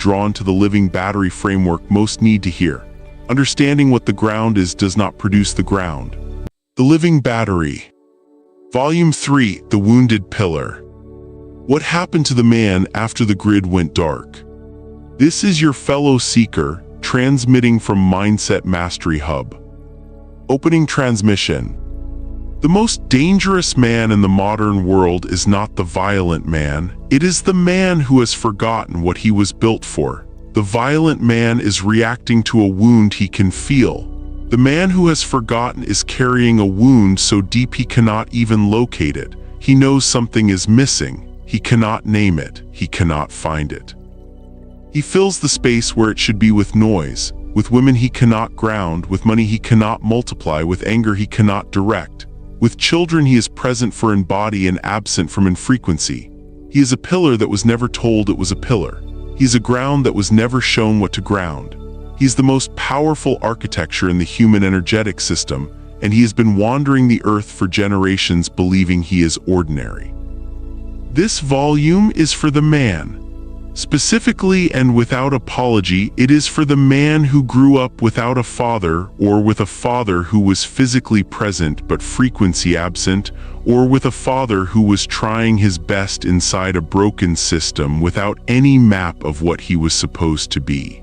drawn to the living battery framework most need to hear. Understanding what the ground is does not produce the ground. The Living Battery. Volume 3, The Wounded Pillar. What happened to the man after the grid went dark? This is your fellow seeker, transmitting from Mindset Mastery Hub. Opening transmission. The most dangerous man in the modern world is not the violent man. It is the man who has forgotten what he was built for. The violent man is reacting to a wound he can feel. The man who has forgotten is carrying a wound so deep he cannot even locate it. He knows something is missing. He cannot name it. He cannot find it. He fills the space where it should be with noise. With women he cannot ground. With money he cannot multiply. With anger he cannot direct. With children he is present for in body and absent from in frequency. He is a pillar that was never told it was a pillar. He is a ground that was never shown what to ground. He is the most powerful architecture in the human energetic system, and he has been wandering the earth for generations believing he is ordinary. This volume is for the man. Specifically and without apology, it is for the man who grew up without a father, or with a father who was physically present but frequency absent, or with a father who was trying his best inside a broken system without any map of what he was supposed to be.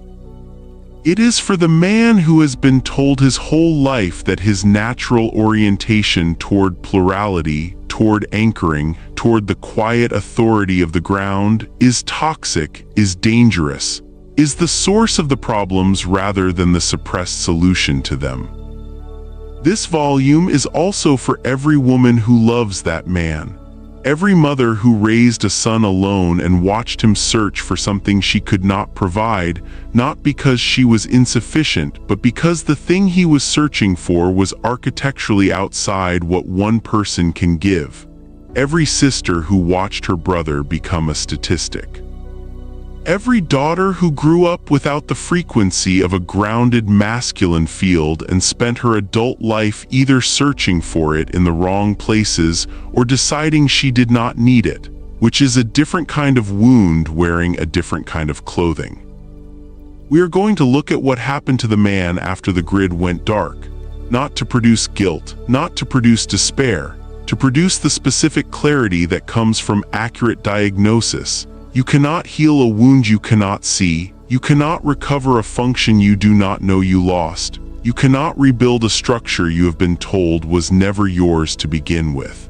It is for the man who has been told his whole life that his natural orientation toward plurality, toward anchoring, toward the quiet authority of the ground, is toxic, is dangerous, is the source of the problems rather than the suppressed solution to them. This volume is also for every woman who loves that man. Every mother who raised a son alone and watched him search for something she could not provide, not because she was insufficient, but because the thing he was searching for was architecturally outside what one person can give. Every sister who watched her brother become a statistic. Every daughter who grew up without the frequency of a grounded masculine field and spent her adult life either searching for it in the wrong places or deciding she did not need it, which is a different kind of wound wearing a different kind of clothing. We are going to look at what happened to the man after the grid went dark, not to produce guilt, not to produce despair, to produce the specific clarity that comes from accurate diagnosis. You cannot heal a wound you cannot see. You cannot recover a function you do not know you lost. You cannot rebuild a structure you have been told was never yours to begin with.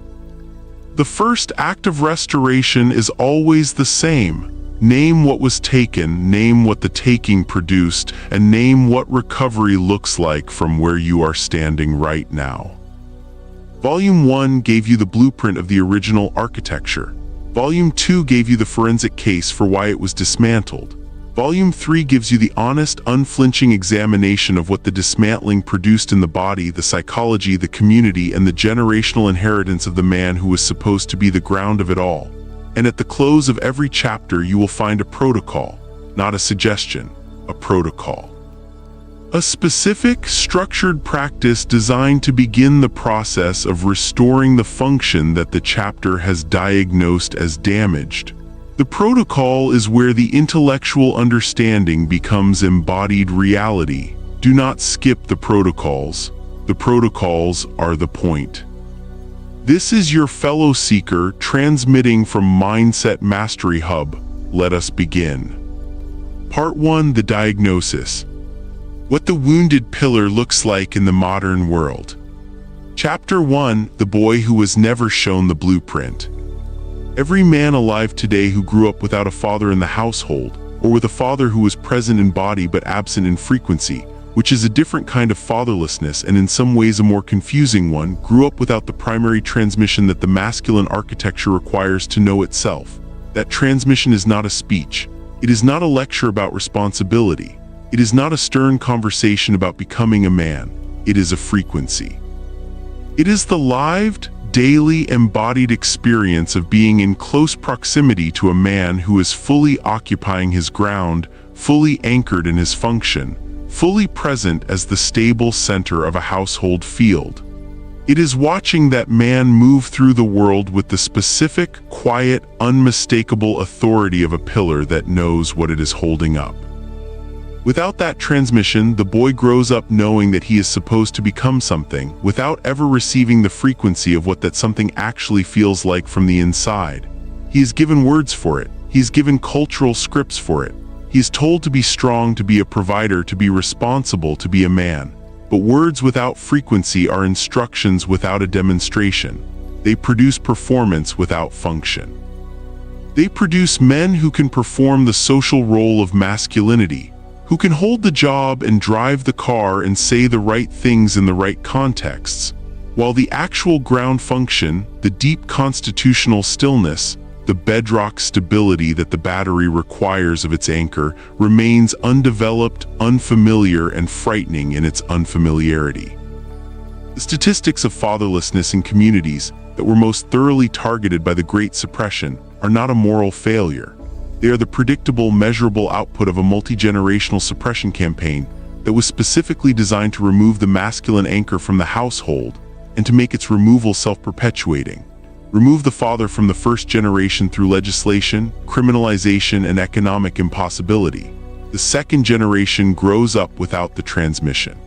The first act of restoration is always the same. Name what was taken, name what the taking produced, and name what recovery looks like from where you are standing right now. Volume 1 gave you the blueprint of the original architecture. Volume 2 gave you the forensic case for why it was dismantled. Volume 3 gives you the honest, unflinching examination of what the dismantling produced in the body, the psychology, the community, and the generational inheritance of the man who was supposed to be the ground of it all. And at the close of every chapter you will find a protocol, not a suggestion, a protocol. A specific, structured practice designed to begin the process of restoring the function that the chapter has diagnosed as damaged. The protocol is where the intellectual understanding becomes embodied reality. Do not skip the protocols. The protocols are the point. This is your fellow seeker transmitting from Mindset Mastery Hub. Let us begin. Part 1: The Diagnosis. What the wounded pillar looks like in the modern world. Chapter 1: The boy who was never shown the blueprint. Every man alive today who grew up without a father in the household, or with a father who was present in body but absent in frequency, which is a different kind of fatherlessness and in some ways a more confusing one, grew up without the primary transmission that the masculine architecture requires to know itself. That transmission is not a speech. It is not a lecture about responsibility. It is not a stern conversation about becoming a man. It is a frequency. It is the lived, daily embodied experience of being in close proximity to a man who is fully occupying his ground, fully anchored in his function, fully present as the stable center of a household field. It is watching that man move through the world with the specific, quiet, unmistakable authority of a pillar that knows what it is holding up. Without that transmission, the boy grows up knowing that he is supposed to become something, without ever receiving the frequency of what that something actually feels like from the inside. He is given words for it. He is given cultural scripts for it. He is told to be strong, to be a provider, to be responsible, to be a man. But words without frequency are instructions without a demonstration. They produce performance without function. They produce men who can perform the social role of masculinity, who can hold the job and drive the car and say the right things in the right contexts, while the actual ground function, the deep constitutional stillness, the bedrock stability that the battery requires of its anchor, remains undeveloped, unfamiliar, and frightening in its unfamiliarity. The statistics of fatherlessness in communities that were most thoroughly targeted by the Great Suppression are not a moral failure. They are the predictable, measurable output of a multi-generational suppression campaign that was specifically designed to remove the masculine anchor from the household and to make its removal self-perpetuating. Remove the father from the first generation through legislation, criminalization, and economic impossibility. The second generation grows up without the transmission.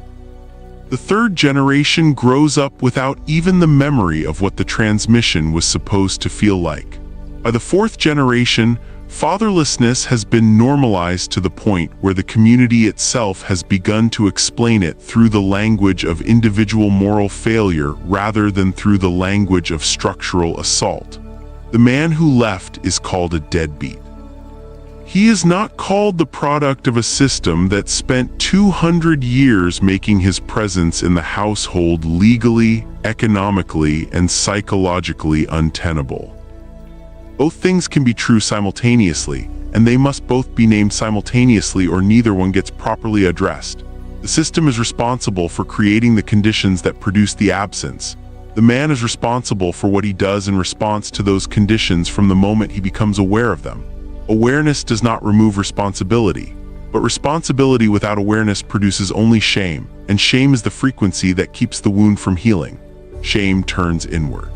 The third generation grows up without even the memory of what the transmission was supposed to feel like. By the fourth generation, fatherlessness has been normalized to the point where the community itself has begun to explain it through the language of individual moral failure rather than through the language of structural assault. The man who left is called a deadbeat. He is not called the product of a system that spent 200 years making his presence in the household legally, economically, and psychologically untenable. Both things can be true simultaneously, and they must both be named simultaneously or neither one gets properly addressed. The system is responsible for creating the conditions that produce the absence. The man is responsible for what he does in response to those conditions from the moment he becomes aware of them. Awareness does not remove responsibility, but responsibility without awareness produces only shame, and shame is the frequency that keeps the wound from healing. Shame turns inward.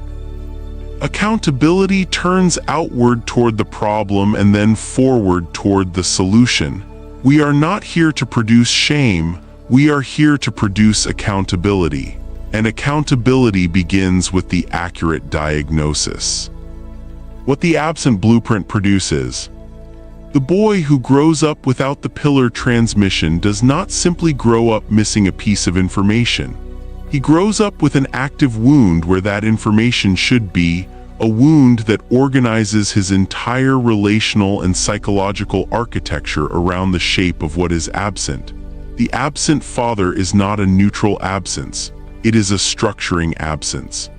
Accountability turns outward toward the problem and then forward toward the solution. We are not here to produce shame, we are here to produce accountability. And accountability begins with the accurate diagnosis. What the absent blueprint produces. The boy who grows up without the pillar transmission does not simply grow up missing a piece of information. He grows up with an active wound where that information should be, a wound that organizes his entire relational and psychological architecture around the shape of what is absent. The absent father is not a neutral absence, it is a structuring absence.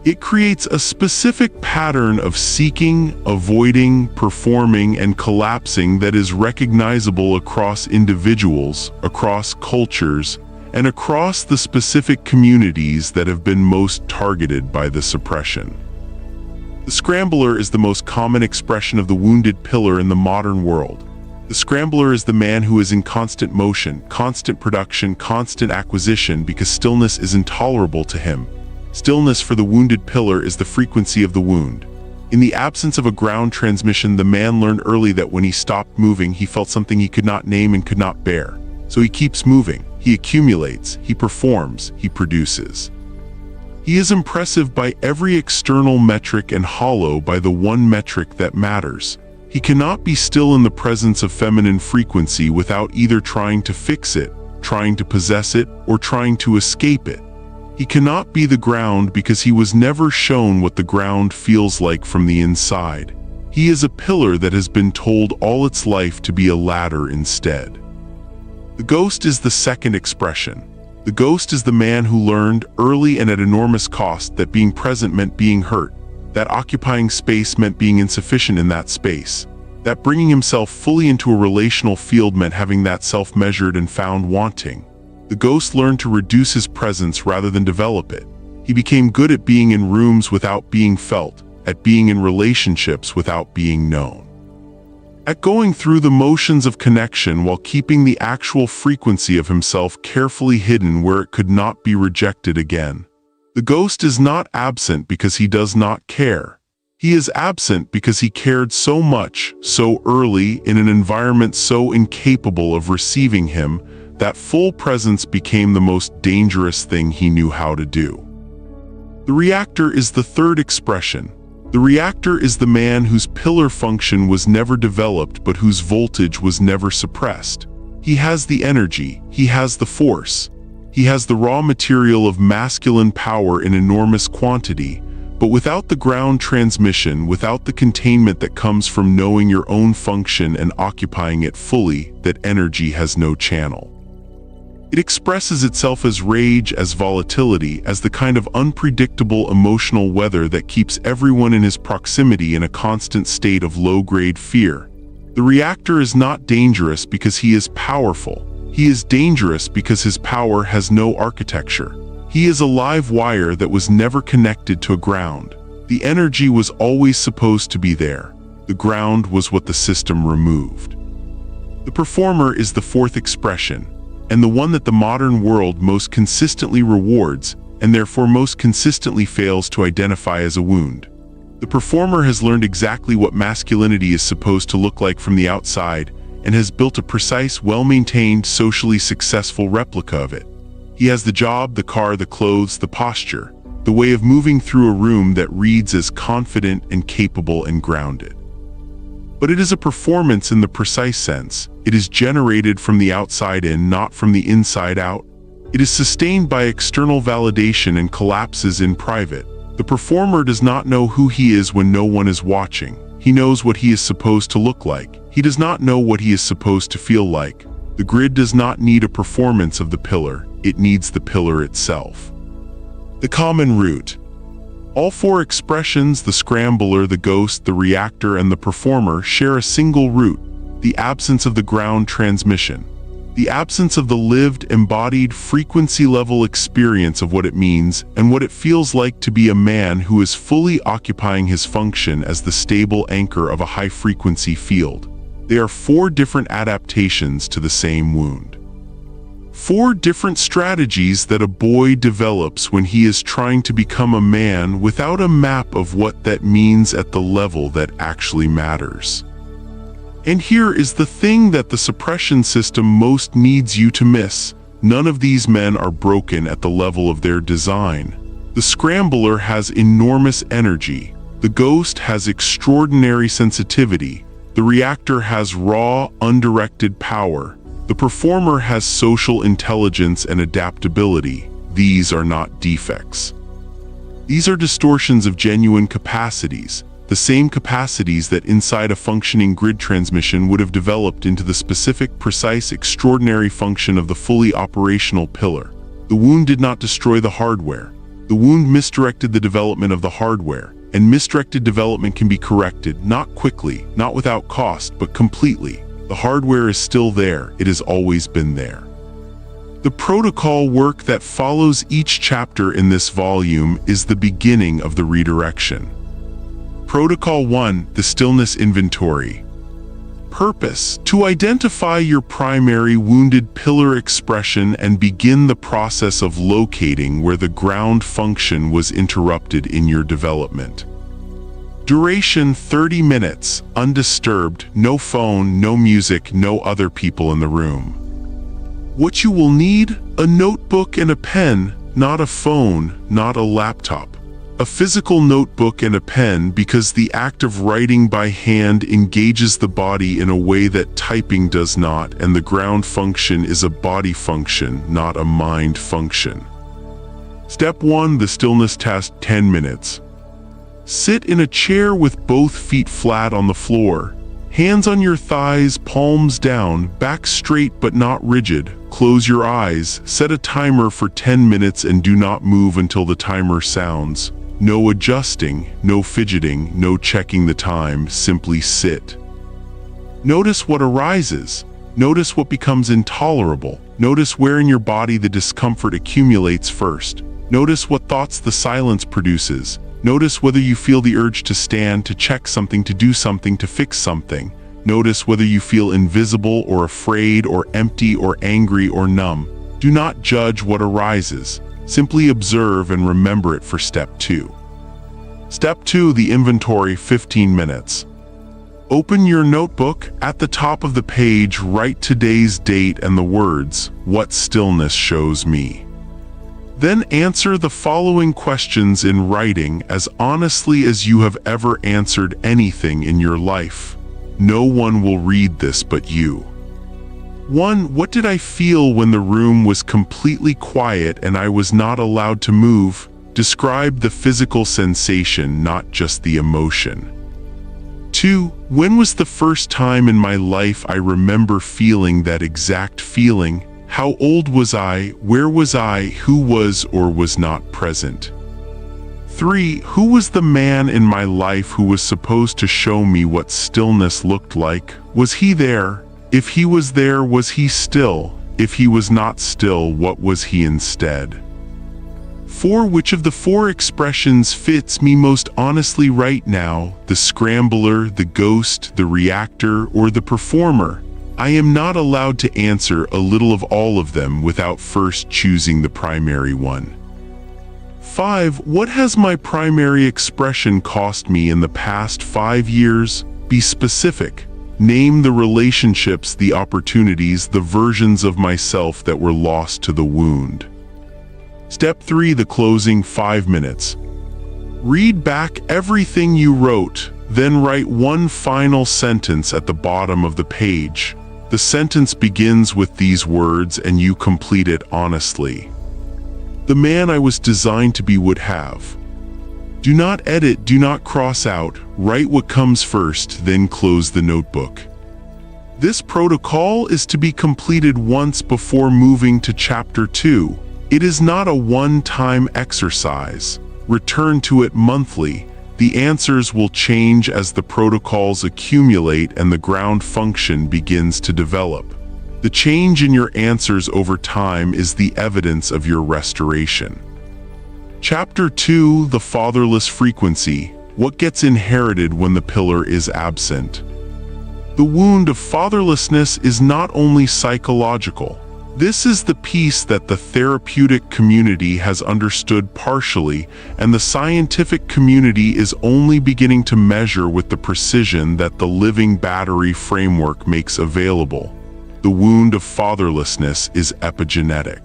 It creates a specific pattern of seeking, avoiding, performing, and collapsing that is recognizable across individuals, across cultures, and across the specific communities that have been most targeted by the suppression. The scrambler is the most common expression of the wounded pillar in the modern world. The scrambler is the man who is in constant motion, constant production, constant acquisition because stillness is intolerable to him. Stillness for the wounded pillar is the frequency of the wound. In the absence of a ground transmission, the man learned early that when he stopped moving, he felt something he could not name and could not bear. So he keeps moving, he accumulates, he performs, he produces. He is impressive by every external metric and hollow by the one metric that matters. He cannot be still in the presence of feminine frequency without either trying to fix it, trying to possess it, or trying to escape it. He cannot be the ground because he was never shown what the ground feels like from the inside. He is a pillar that has been told all its life to be a ladder instead. The ghost is the second expression. The ghost is the man who learned, early and at enormous cost, that being present meant being hurt, that occupying space meant being insufficient in that space, that bringing himself fully into a relational field meant having that self measured and found wanting. The ghost learned to reduce his presence rather than develop it. He became good at being in rooms without being felt, at being in relationships without being known, at going through the motions of connection while keeping the actual frequency of himself carefully hidden where it could not be rejected again. The ghost is not absent because he does not care. He is absent because he cared so much, so early, in an environment so incapable of receiving him, that full presence became the most dangerous thing he knew how to do. The reactor is the third expression. The reactor is the man whose pillar function was never developed but whose voltage was never suppressed. He has the energy, he has the force, he has the raw material of masculine power in enormous quantity, but without the ground transmission, without the containment that comes from knowing your own function and occupying it fully, that energy has no channel. It expresses itself as rage, as volatility, as the kind of unpredictable emotional weather that keeps everyone in his proximity in a constant state of low-grade fear. The reactor is not dangerous because he is powerful. He is dangerous because his power has no architecture. He is a live wire that was never connected to a ground. The energy was always supposed to be there. The ground was what the system removed. The performer is the fourth expression, and the one that the modern world most consistently rewards, and therefore most consistently fails to identify as a wound. The performer has learned exactly what masculinity is supposed to look like from the outside, and has built a precise, well-maintained, socially successful replica of it. He has the job, the car, the clothes, the posture, the way of moving through a room that reads as confident and capable and grounded. But it is a performance in the precise sense. It is generated from the outside in, not from the inside out. It is sustained by external validation and collapses in private. The performer does not know who he is when no one is watching. He knows what he is supposed to look like. He does not know what he is supposed to feel like. The grid does not need a performance of the pillar. It needs the pillar itself. The common root. All four expressions, the scrambler, the ghost, the reactor, and the performer, share a single root: the absence of the ground transmission. The absence of the lived, embodied, frequency-level experience of what it means and what it feels like to be a man who is fully occupying his function as the stable anchor of a high-frequency field. They are four different adaptations to the same wound. Four different strategies that a boy develops when he is trying to become a man without a map of what that means at the level that actually matters. And here is the thing that the suppression system most needs you to miss. None of these men are broken at the level of their design. The scrambler has enormous energy. The ghost has extraordinary sensitivity. The reactor has raw, undirected power. The performer has social intelligence and adaptability. These are not defects. These are distortions of genuine capacities, the same capacities that inside a functioning grid transmission would have developed into the specific, precise, extraordinary function of the fully operational pillar. The wound did not destroy the hardware. The wound misdirected the development of the hardware, and misdirected development can be corrected, not quickly, not without cost, but completely. The hardware is still there. It has always been there. The protocol work that follows each chapter in this volume is the beginning of the redirection. Protocol 1, the Stillness Inventory. Purpose: to identify your primary wounded pillar expression and begin the process of locating where the ground function was interrupted in your development. Duration: 30 minutes, undisturbed, no phone, no music, no other people in the room. What you will need: a notebook and a pen, not a phone, not a laptop. A physical notebook and a pen because the act of writing by hand engages the body in a way that typing does not, and the ground function is a body function, not a mind function. Step 1, the stillness test, 10 minutes. Sit in a chair with both feet flat on the floor. Hands on your thighs, palms down, back straight but not rigid. Close your eyes, set a timer for 10 minutes and do not move until the timer sounds. No adjusting, no fidgeting, no checking the time, simply sit. Notice what arises. Notice what becomes intolerable. Notice where in your body the discomfort accumulates first. Notice what thoughts the silence produces. Notice whether you feel the urge to stand, to check something, to do something, to fix something. Notice whether you feel invisible or afraid or empty or angry or numb. Do not judge what arises. Simply observe and remember it for Step 2. Step 2, the inventory, 15 minutes. Open your notebook. At the top of the page, write today's date and the words, "What stillness shows me." Then answer the following questions in writing as honestly as you have ever answered anything in your life. No one will read this but you. 1. What did I feel when the room was completely quiet and I was not allowed to move? Describe the physical sensation, not just the emotion. 2. When was the first time in my life I remember feeling that exact feeling? How old was I? Where was I? Who was or was not present? 3. Who was the man in my life who was supposed to show me what stillness looked like? Was he there? If he was there, was he still? If he was not still, what was he instead? 4. Which of the 4 expressions fits me most honestly right now? The scrambler, the ghost, the reactor, or the performer? I am not allowed to answer a little of all of them without first choosing the primary one. 5. What has my primary expression cost me in the past 5 years? Be specific. Name the relationships, the opportunities, the versions of myself that were lost to the wound. Step 3, the closing, 5 minutes. Read back everything you wrote, then write one final sentence at the bottom of the page. The sentence begins with these words and you complete it honestly. The man I was designed to be would have. Do not edit, do not cross out, write what comes first, then close the notebook. This protocol is to be completed once before moving to Chapter 2. It is not a one-time exercise. Return to it monthly. The answers will change as the protocols accumulate and the ground function begins to develop. The change in your answers over time is the evidence of your restoration. Chapter 2, the fatherless frequency. What gets inherited when the pillar is absent? The wound of fatherlessness is not only psychological. This is the piece that the therapeutic community has understood partially, and the scientific community is only beginning to measure with the precision that the living battery framework makes available. The wound of fatherlessness is epigenetic.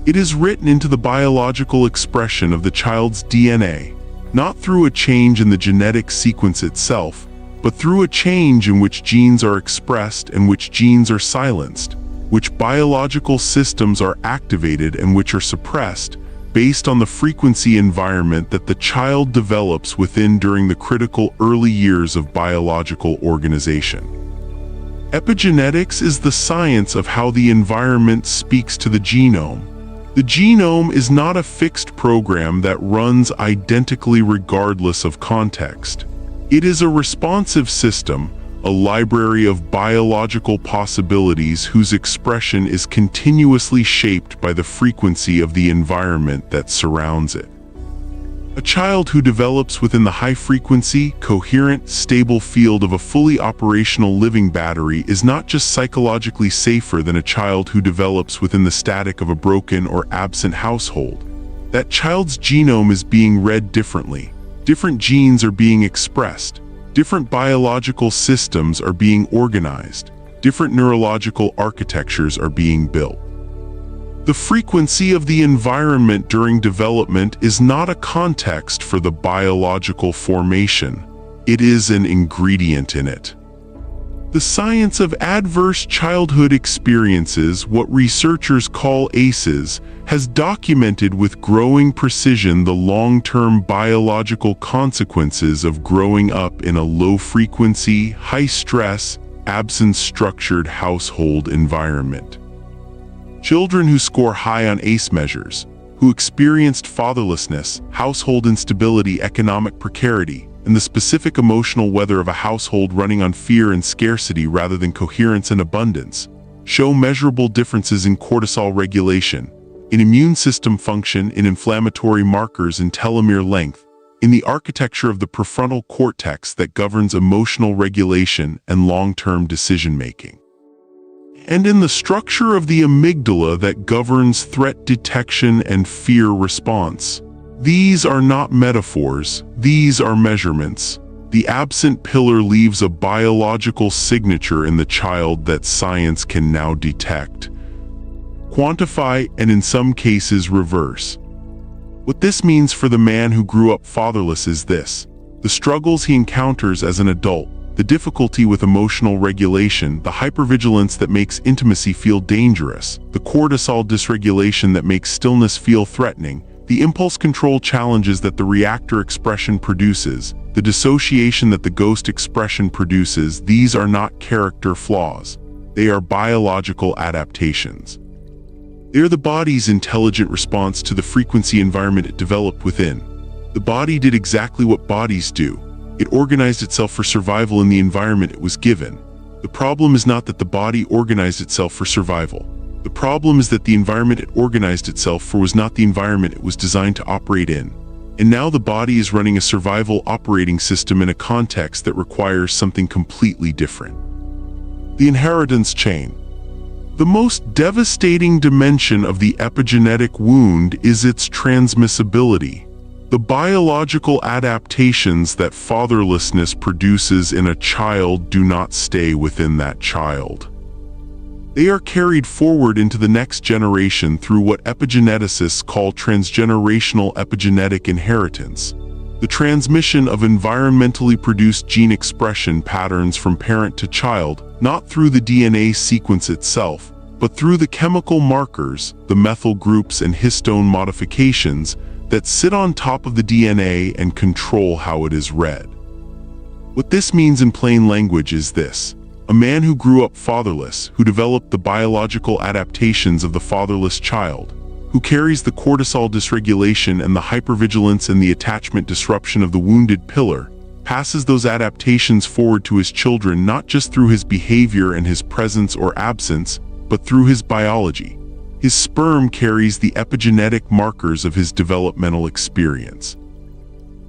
It is written into the biological expression of the child's DNA, not through a change in the genetic sequence itself, but through a change in which genes are expressed and which genes are silenced, which biological systems are activated and which are suppressed, based on the frequency environment that the child develops within during the critical early years of biological organization. Epigenetics is the science of how the environment speaks to the genome. The genome is not a fixed program that runs identically regardless of context. It is a responsive system, a library of biological possibilities whose expression is continuously shaped by the frequency of the environment that surrounds it. A child who develops within the high-frequency, coherent, stable field of a fully operational living battery is not just psychologically safer than a child who develops within the static of a broken or absent household. That child's genome is being read differently. Different genes are being expressed. Different biological systems are being organized. Different neurological architectures are being built. The frequency of the environment during development is not a context for the biological formation. It is an ingredient in it. The science of adverse childhood experiences, what researchers call ACEs, has documented with growing precision the long-term biological consequences of growing up in a low-frequency, high-stress, absence-structured household environment. Children who score high on ACE measures, who experienced fatherlessness, household instability, economic precarity, and the specific emotional weather of a household running on fear and scarcity rather than coherence and abundance, show measurable differences in cortisol regulation, in immune system function, in inflammatory markers and telomere length, in the architecture of the prefrontal cortex that governs emotional regulation and long-term decision-making. and in the structure of the amygdala that governs threat detection and fear response. These are not metaphors, these are measurements. The absent pillar leaves a biological signature in the child that science can now detect, quantify, and in some cases reverse. What this means for the man who grew up fatherless is this: the struggles he encounters as an adult, the difficulty with emotional regulation, the hypervigilance that makes intimacy feel dangerous, the cortisol dysregulation that makes stillness feel threatening, the impulse control challenges that the reactor expression produces, the dissociation that the ghost expression produces. These are not character flaws. They are biological adaptations. They are the body's intelligent response to the frequency environment it developed within. The body did exactly what bodies do. It organized itself for survival in the environment it was given. The problem is not that the body organized itself for survival. The problem is that the environment it organized itself for was not the environment it was designed to operate in. And now the body is running a survival operating system in a context that requires something completely different. The inheritance chain. The most devastating dimension of the epigenetic wound is its transmissibility. The biological adaptations that fatherlessness produces in a child do not stay within that child. They are carried forward into the next generation through what epigeneticists call transgenerational epigenetic inheritance, the transmission of environmentally produced gene expression patterns from parent to child, not through the DNA sequence itself, but through the chemical markers, the methyl groups and histone modifications that sit on top of the DNA and control how it is read. What this means in plain language is this: a man who grew up fatherless, who developed the biological adaptations of the fatherless child, who carries the cortisol dysregulation and the hypervigilance and the attachment disruption of the wounded pillar, passes those adaptations forward to his children not just through his behavior and his presence or absence, but through his biology. His sperm carries the epigenetic markers of his developmental experience.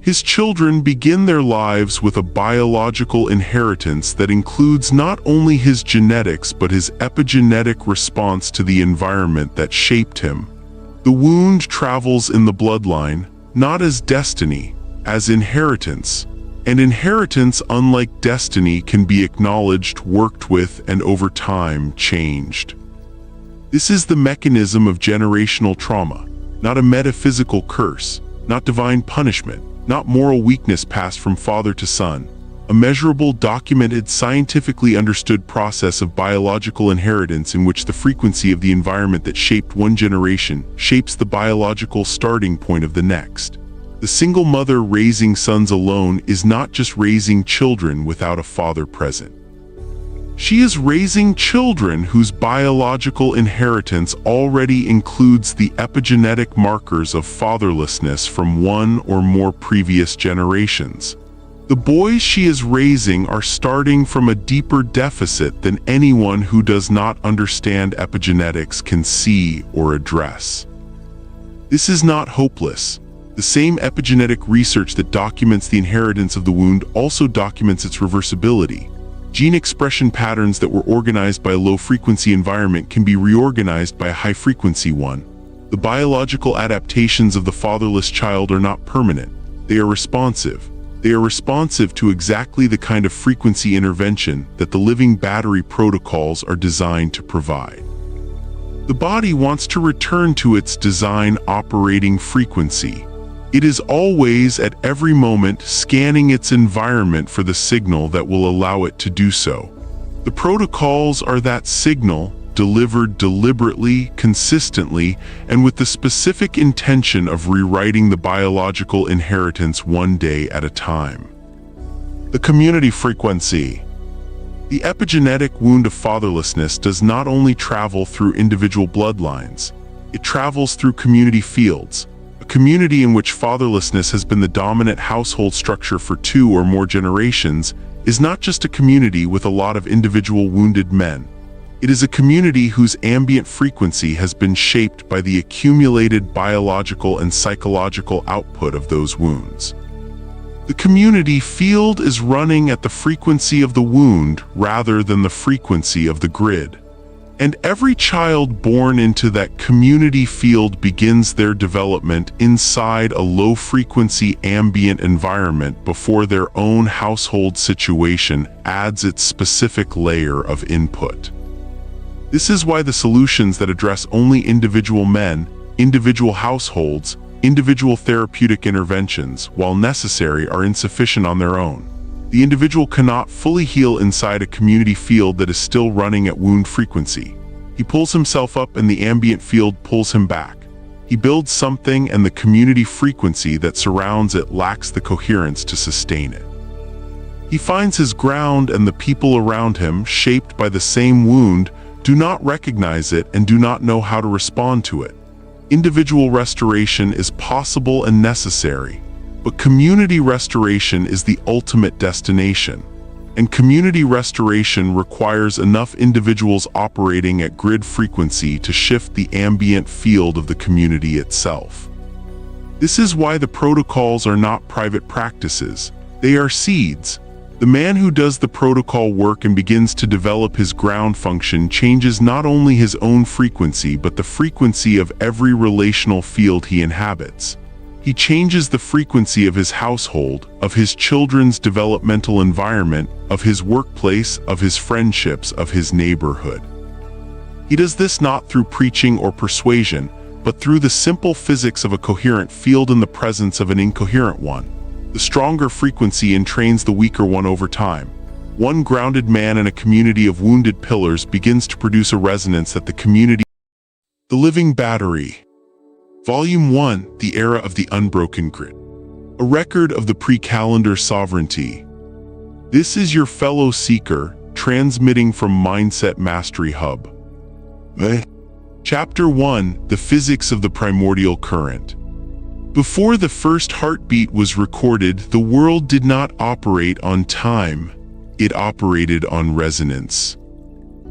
His children begin their lives with a biological inheritance that includes not only his genetics but his epigenetic response to the environment that shaped him. The wound travels in the bloodline, not as destiny, as inheritance. And inheritance, unlike destiny, can be acknowledged, worked with, and over time changed. This is the mechanism of generational trauma, not a metaphysical curse, not divine punishment, not moral weakness passed from father to son, a measurable, documented, scientifically understood process of biological inheritance in which the frequency of the environment that shaped one generation shapes the biological starting point of the next. The single mother raising sons alone is not just raising children without a father present. She is raising children whose biological inheritance already includes the epigenetic markers of fatherlessness from one or more previous generations. The boys she is raising are starting from a deeper deficit than anyone who does not understand epigenetics can see or address. This is not hopeless. The same epigenetic research that documents the inheritance of the wound also documents its reversibility. Gene expression patterns that were organized by a low-frequency environment can be reorganized by a high-frequency one. The biological adaptations of the fatherless child are not permanent. They are responsive. They are responsive to exactly the kind of frequency intervention that the living battery protocols are designed to provide. The body wants to return to its design operating frequency. It is always at every moment scanning its environment for the signal that will allow it to do so. The protocols are that signal, delivered deliberately, consistently, and with the specific intention of rewriting the biological inheritance one day at a time. The community frequency. The epigenetic wound of fatherlessness does not only travel through individual bloodlines, it travels through community fields. A community in which fatherlessness has been the dominant household structure for 2 or more generations is not just a community with a lot of individual wounded men. It is a community whose ambient frequency has been shaped by the accumulated biological and psychological output of those wounds. The community field is running at the frequency of the wound rather than the frequency of the grid. And every child born into that community field begins their development inside a low-frequency ambient environment before their own household situation adds its specific layer of input. This is why the solutions that address only individual men, individual households, individual therapeutic interventions, while necessary, are insufficient on their own. The individual cannot fully heal inside a community field that is still running at wound frequency. He pulls himself up and the ambient field pulls him back. He builds something and the community frequency that surrounds it lacks the coherence to sustain it. He finds his ground and the people around him, shaped by the same wound, do not recognize it and do not know how to respond to it. Individual restoration is possible and necessary, but community restoration is the ultimate destination. And community restoration requires enough individuals operating at grid frequency to shift the ambient field of the community itself. This is why the protocols are not private practices. They are seeds. The man who does the protocol work and begins to develop his ground function changes not only his own frequency but the frequency of every relational field he inhabits. He changes the frequency of his household, of his children's developmental environment, of his workplace, of his friendships, of his neighborhood. He does this not through preaching or persuasion, but through the simple physics of a coherent field in the presence of an incoherent one. The stronger frequency entrains the weaker one over time. One grounded man in a community of wounded pillars begins to produce a resonance that the community... The Living Battery. Volume 1, The Era of the Unbroken Grid. A record of the pre-calendar sovereignty. This is your fellow seeker, transmitting from Mindset Mastery Hub. Chapter 1, The Physics of the Primordial Current. Before the first heartbeat was recorded, the world did not operate on time. It operated on resonance.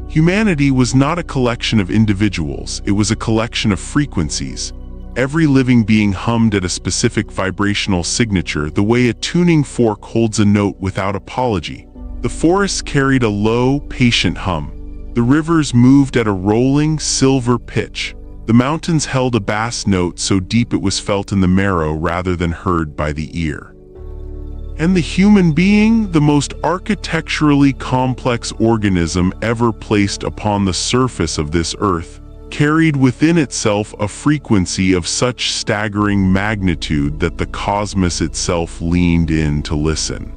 Humanity was not a collection of individuals, it was a collection of frequencies. Every living being hummed at a specific vibrational signature, the way a tuning fork holds a note without apology. The forests carried a low, patient hum. The rivers moved at a rolling, silver pitch. The mountains held a bass note so deep it was felt in the marrow rather than heard by the ear. And the human being, the most architecturally complex organism ever placed upon the surface of this earth, carried within itself a frequency of such staggering magnitude that the cosmos itself leaned in to listen.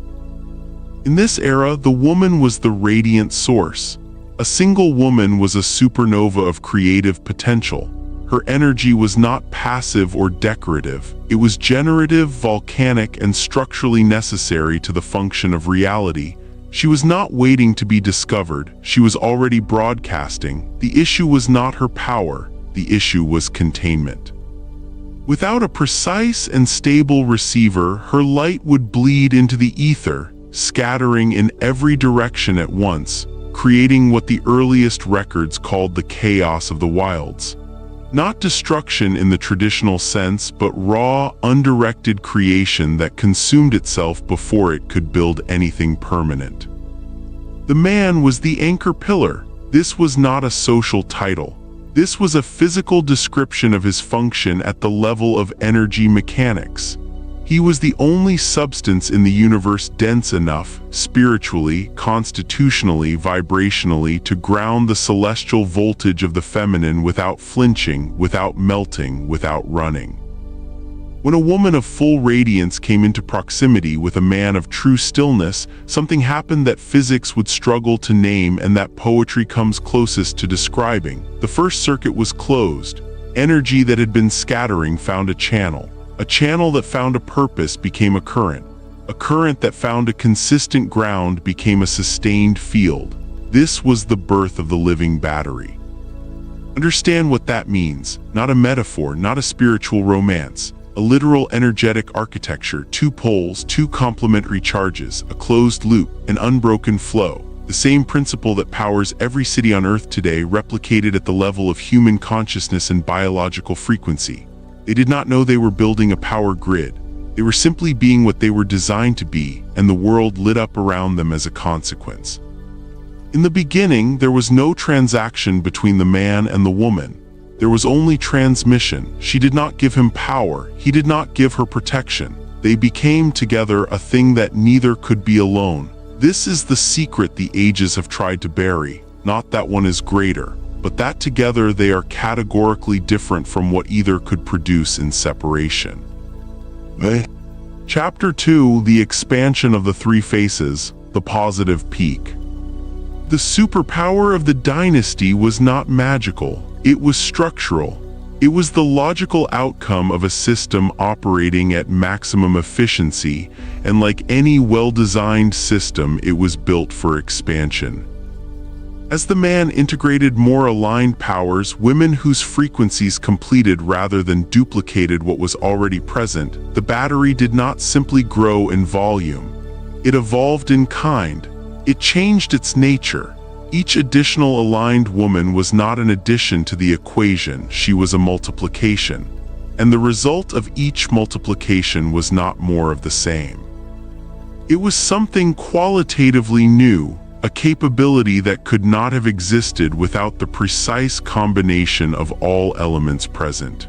In this era, the woman was the radiant source. A single woman was a supernova of creative potential. Her energy was not passive or decorative. It was generative, volcanic, and structurally necessary to the function of reality. She was not waiting to be discovered, she was already broadcasting. The issue was not her power, the issue was containment. Without a precise and stable receiver, her light would bleed into the ether, scattering in every direction at once, creating what the earliest records called the chaos of the wilds. Not destruction in the traditional sense, but raw, undirected creation that consumed itself before it could build anything permanent. The man was the anchor pillar. This was not a social title. This was a physical description of his function at the level of energy mechanics. He was the only substance in the universe dense enough, spiritually, constitutionally, vibrationally, to ground the celestial voltage of the feminine without flinching, without melting, without running. When a woman of full radiance came into proximity with a man of true stillness, something happened that physics would struggle to name and that poetry comes closest to describing. The first circuit was closed. Energy that had been scattering found a channel. A channel that found a purpose became a current. A current that found a consistent ground became a sustained field. This was the birth of the living battery. Understand what that means. Not a metaphor, not a spiritual romance. A literal energetic architecture, two poles, two complementary charges, a closed loop, an unbroken flow. The same principle that powers every city on Earth today replicated at the level of human consciousness and biological frequency. They did not know they were building a power grid. They were simply being what they were designed to be, and the world lit up around them as a consequence. In the beginning, there was no transaction between the man and the woman. There was only transmission. She did not give him power. He did not give her protection. They became together a thing that neither could be alone. This is the secret the ages have tried to bury. Not that one is greater, but that together they are categorically different from what either could produce in separation. Chapter 2: The Expansion of the Three Faces, the Positive Peak. The superpower of the dynasty was not magical, it was structural. It was the logical outcome of a system operating at maximum efficiency, and like any well-designed system, it was built for expansion. As the man integrated more aligned powers, women whose frequencies completed rather than duplicated what was already present, the battery did not simply grow in volume. It evolved in kind. It changed its nature. Each additional aligned woman was not an addition to the equation, she was a multiplication. And the result of each multiplication was not more of the same. It was something qualitatively new, a capability that could not have existed without the precise combination of all elements present.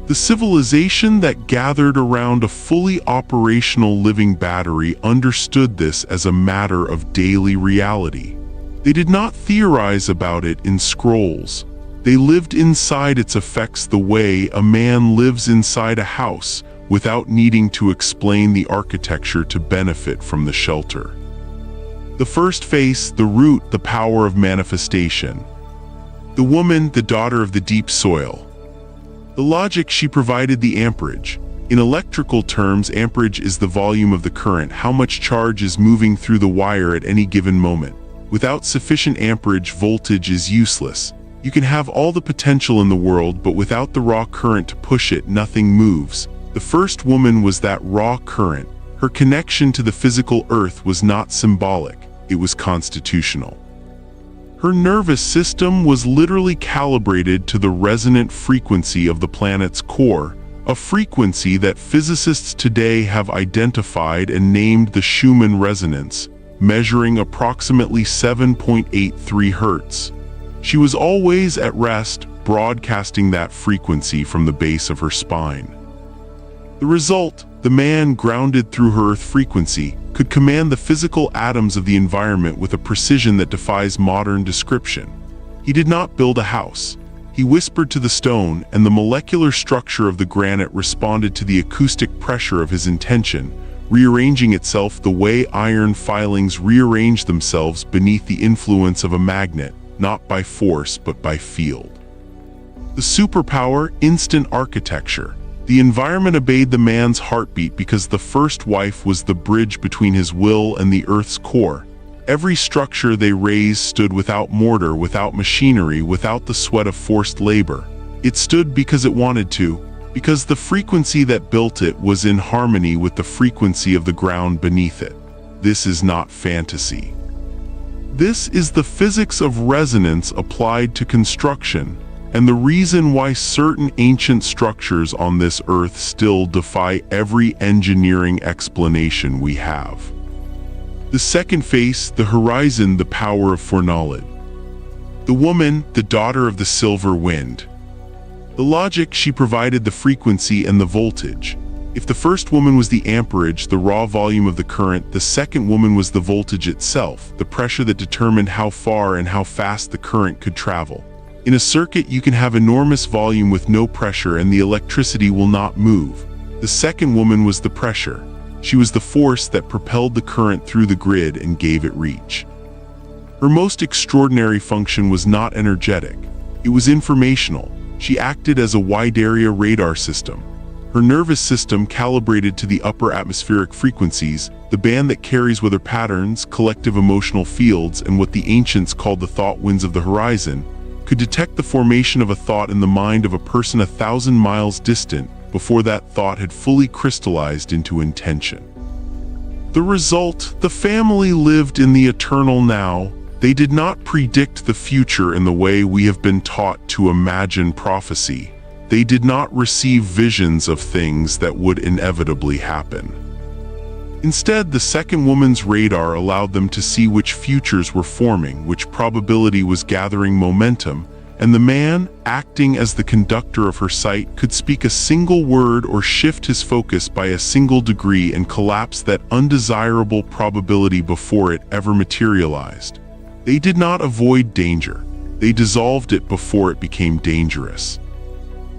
The civilization that gathered around a fully operational living battery understood this as a matter of daily reality. They did not theorize about it in scrolls. They lived inside its effects the way a man lives inside a house, without needing to explain the architecture to benefit from the shelter. The first face, the root, the power of manifestation. The woman, the daughter of the deep soil. The logic, she provided the amperage. In electrical terms, amperage is the volume of the current, how much charge is moving through the wire at any given moment. Without sufficient amperage, voltage is useless. You can have all the potential in the world, but without the raw current to push it, nothing moves. The first woman was that raw current. Her connection to the physical earth was not symbolic, it was constitutional. Her nervous system was literally calibrated to the resonant frequency of the planet's core, a frequency that physicists today have identified and named the Schumann resonance, measuring approximately 7.83 Hertz. She was always at rest, broadcasting that frequency from the base of her spine. The result, the man, grounded through her earth frequency, could command the physical atoms of the environment with a precision that defies modern description. He did not build a house. He whispered to the stone, and the molecular structure of the granite responded to the acoustic pressure of his intention, rearranging itself the way iron filings rearrange themselves beneath the influence of a magnet, not by force but by field. The superpower, instant architecture. The environment obeyed the man's heartbeat because the first wife was the bridge between his will and the earth's core. Every structure they raised stood without mortar, without machinery, without the sweat of forced labor. It stood because it wanted to, because the frequency that built it was in harmony with the frequency of the ground beneath it. This is not fantasy. This is the physics of resonance applied to construction, and the reason why certain ancient structures on this earth still defy every engineering explanation we have. The second face, the horizon, the power of foreknowledge. The woman, the daughter of the silver wind. The logic, she provided the frequency and the voltage. If the first woman was the amperage, the raw volume of the current, the second woman was the voltage itself, the pressure that determined how far and how fast the current could travel. In a circuit, you can have enormous volume with no pressure and the electricity will not move. The second woman was the pressure. She was the force that propelled the current through the grid and gave it reach. Her most extraordinary function was not energetic. It was informational. She acted as a wide-area radar system. Her nervous system, calibrated to the upper atmospheric frequencies, the band that carries weather patterns, collective emotional fields, and what the ancients called the thought winds of the horizon, could detect the formation of a thought in the mind of a person 1,000 miles distant before that thought had fully crystallized into intention. The result, the family lived in the eternal now. They did not predict the future in the way we have been taught to imagine prophecy. They did not receive visions of things that would inevitably happen. Instead, the second woman's radar allowed them to see which futures were forming, which probability was gathering momentum, and the man, acting as the conductor of her sight, could speak a single word or shift his focus by a single degree and collapse that undesirable probability before it ever materialized. They did not avoid danger. They dissolved it before it became dangerous.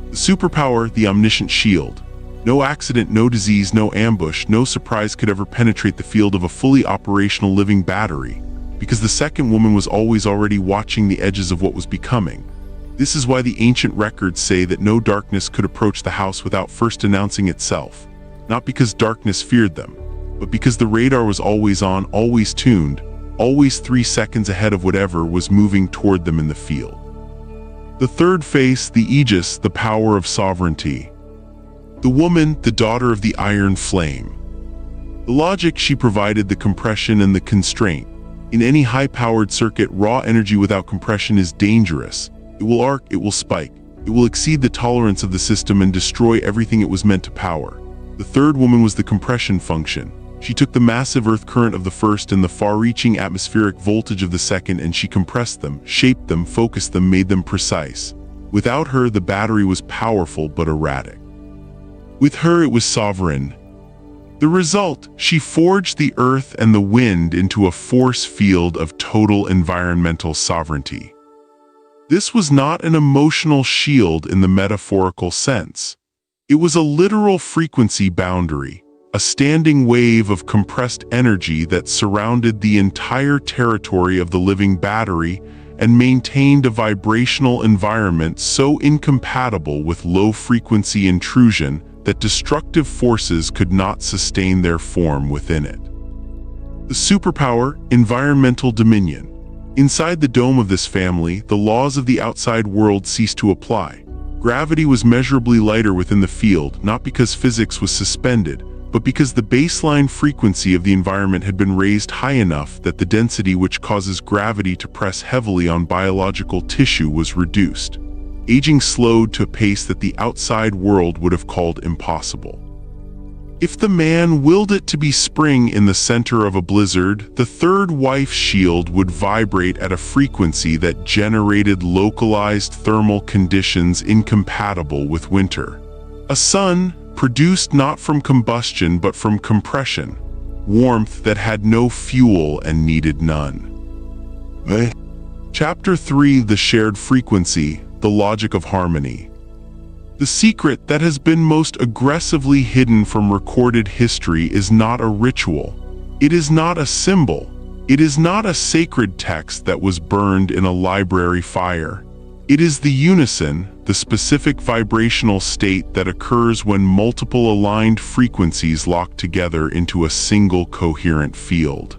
The superpower, the omniscient shield. No accident, no disease, no ambush, no surprise could ever penetrate the field of a fully operational living battery, because the second woman was always already watching the edges of what was becoming. This is why the ancient records say that no darkness could approach the house without first announcing itself. Not because darkness feared them, but because the radar was always on, always tuned, always 3 seconds ahead of whatever was moving toward them in the field. The third face, the aegis, the power of sovereignty. The woman, the daughter of the iron flame. The logic she provided, the compression and the constraint. In any high-powered circuit, raw energy without compression is dangerous. It will arc, it will spike, it will exceed the tolerance of the system and destroy everything it was meant to power. The third woman was the compression function. She took the massive earth current of the first and the far-reaching atmospheric voltage of the second, and she compressed them, shaped them, focused them, made them precise. Without her, the battery was powerful but erratic. With her, it was sovereign. The result, she forged the earth and the wind into a force field of total environmental sovereignty. This was not an emotional shield in the metaphorical sense. It was a literal frequency boundary, a standing wave of compressed energy that surrounded the entire territory of the living battery and maintained a vibrational environment so incompatible with low-frequency intrusion that destructive forces could not sustain their form within it. The superpower, environmental dominion. Inside the dome of this family, the laws of the outside world ceased to apply. Gravity was measurably lighter within the field, not because physics was suspended, but because the baseline frequency of the environment had been raised high enough that the density which causes gravity to press heavily on biological tissue was reduced. Aging slowed to a pace that the outside world would have called impossible. If the man willed it to be spring in the center of a blizzard, the third wife's shield would vibrate at a frequency that generated localized thermal conditions incompatible with winter. A sun produced not from combustion but from compression, warmth that had no fuel and needed none. Chapter 3: The Shared Frequency, the Logic of Harmony. The secret that has been most aggressively hidden from recorded history is not a ritual. It is not a symbol. It is not a sacred text that was burned in a library fire. It is the unison, the specific vibrational state that occurs when multiple aligned frequencies lock together into a single coherent field.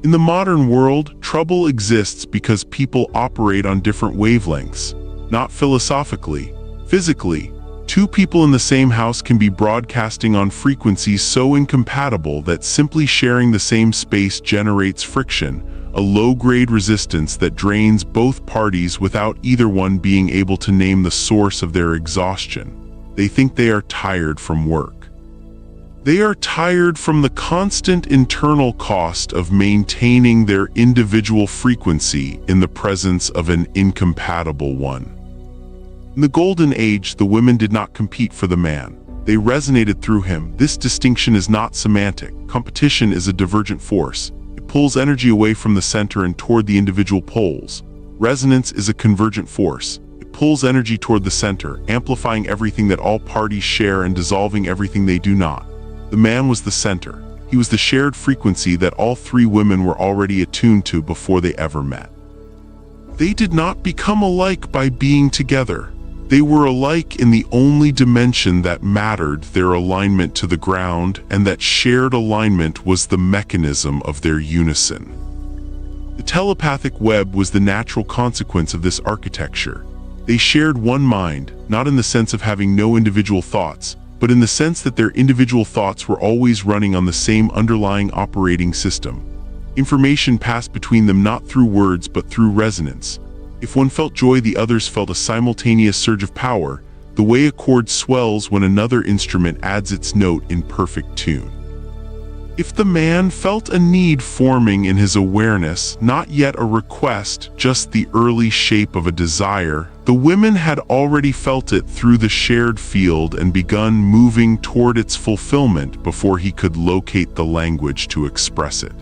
In the modern world, trouble exists because people operate on different wavelengths, not philosophically. Physically, two people in the same house can be broadcasting on frequencies so incompatible that simply sharing the same space generates friction, a low-grade resistance that drains both parties without either one being able to name the source of their exhaustion. They think they are tired from work. They are tired from the constant internal cost of maintaining their individual frequency in the presence of an incompatible one. In the Golden Age, the women did not compete for the man. They resonated through him. This distinction is not semantic. Competition is a divergent force. It pulls energy away from the center and toward the individual poles. Resonance is a convergent force. It pulls energy toward the center, amplifying everything that all parties share and dissolving everything they do not. The man was the center. He was the shared frequency that all three women were already attuned to before they ever met. They did not become alike by being together. They were alike in the only dimension that mattered, their alignment to the ground, and that shared alignment was the mechanism of their unison. The telepathic web was the natural consequence of this architecture. They shared one mind, not in the sense of having no individual thoughts, but in the sense that their individual thoughts were always running on the same underlying operating system. Information passed between them not through words but through resonance. If one felt joy, the others felt a simultaneous surge of power, the way a chord swells when another instrument adds its note in perfect tune. If the man felt a need forming in his awareness, not yet a request, just the early shape of a desire, the women had already felt it through the shared field and begun moving toward its fulfillment before he could locate the language to express it.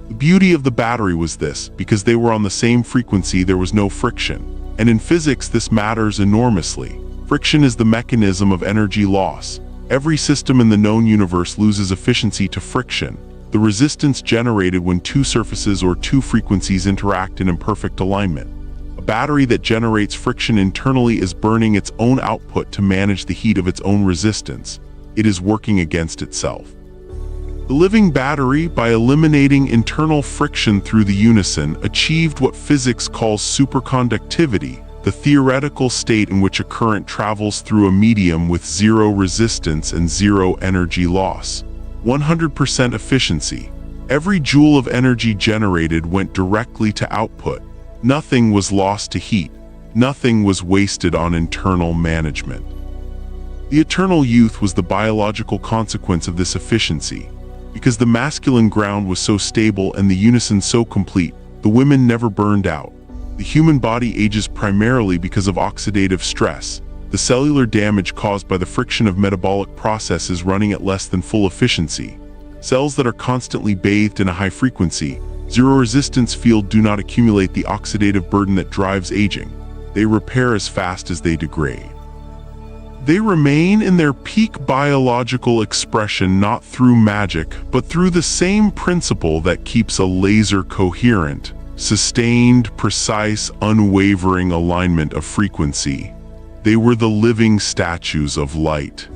The beauty of the battery was this: because they were on the same frequency, there was no friction. And in physics, this matters enormously. Friction is the mechanism of energy loss. Every system in the known universe loses efficiency to friction, the resistance generated when two surfaces or two frequencies interact in imperfect alignment. A battery that generates friction internally is burning its own output to manage the heat of its own resistance. It is working against itself. The living battery, by eliminating internal friction through the unison, achieved what physics calls superconductivity, the theoretical state in which a current travels through a medium with zero resistance and zero energy loss. 100% efficiency. Every joule of energy generated went directly to output. Nothing was lost to heat. Nothing was wasted on internal management. The eternal youth was the biological consequence of this efficiency. Because the masculine ground was so stable and the unison so complete, the women never burned out. The human body ages primarily because of oxidative stress, the cellular damage caused by the friction of metabolic processes running at less than full efficiency. Cells that are constantly bathed in a high-frequency, zero-resistance field do not accumulate the oxidative burden that drives aging. They repair as fast as they degrade. They remain in their peak biological expression not through magic, but through the same principle that keeps a laser coherent, sustained, precise, unwavering alignment of frequency. They were the living statues of light.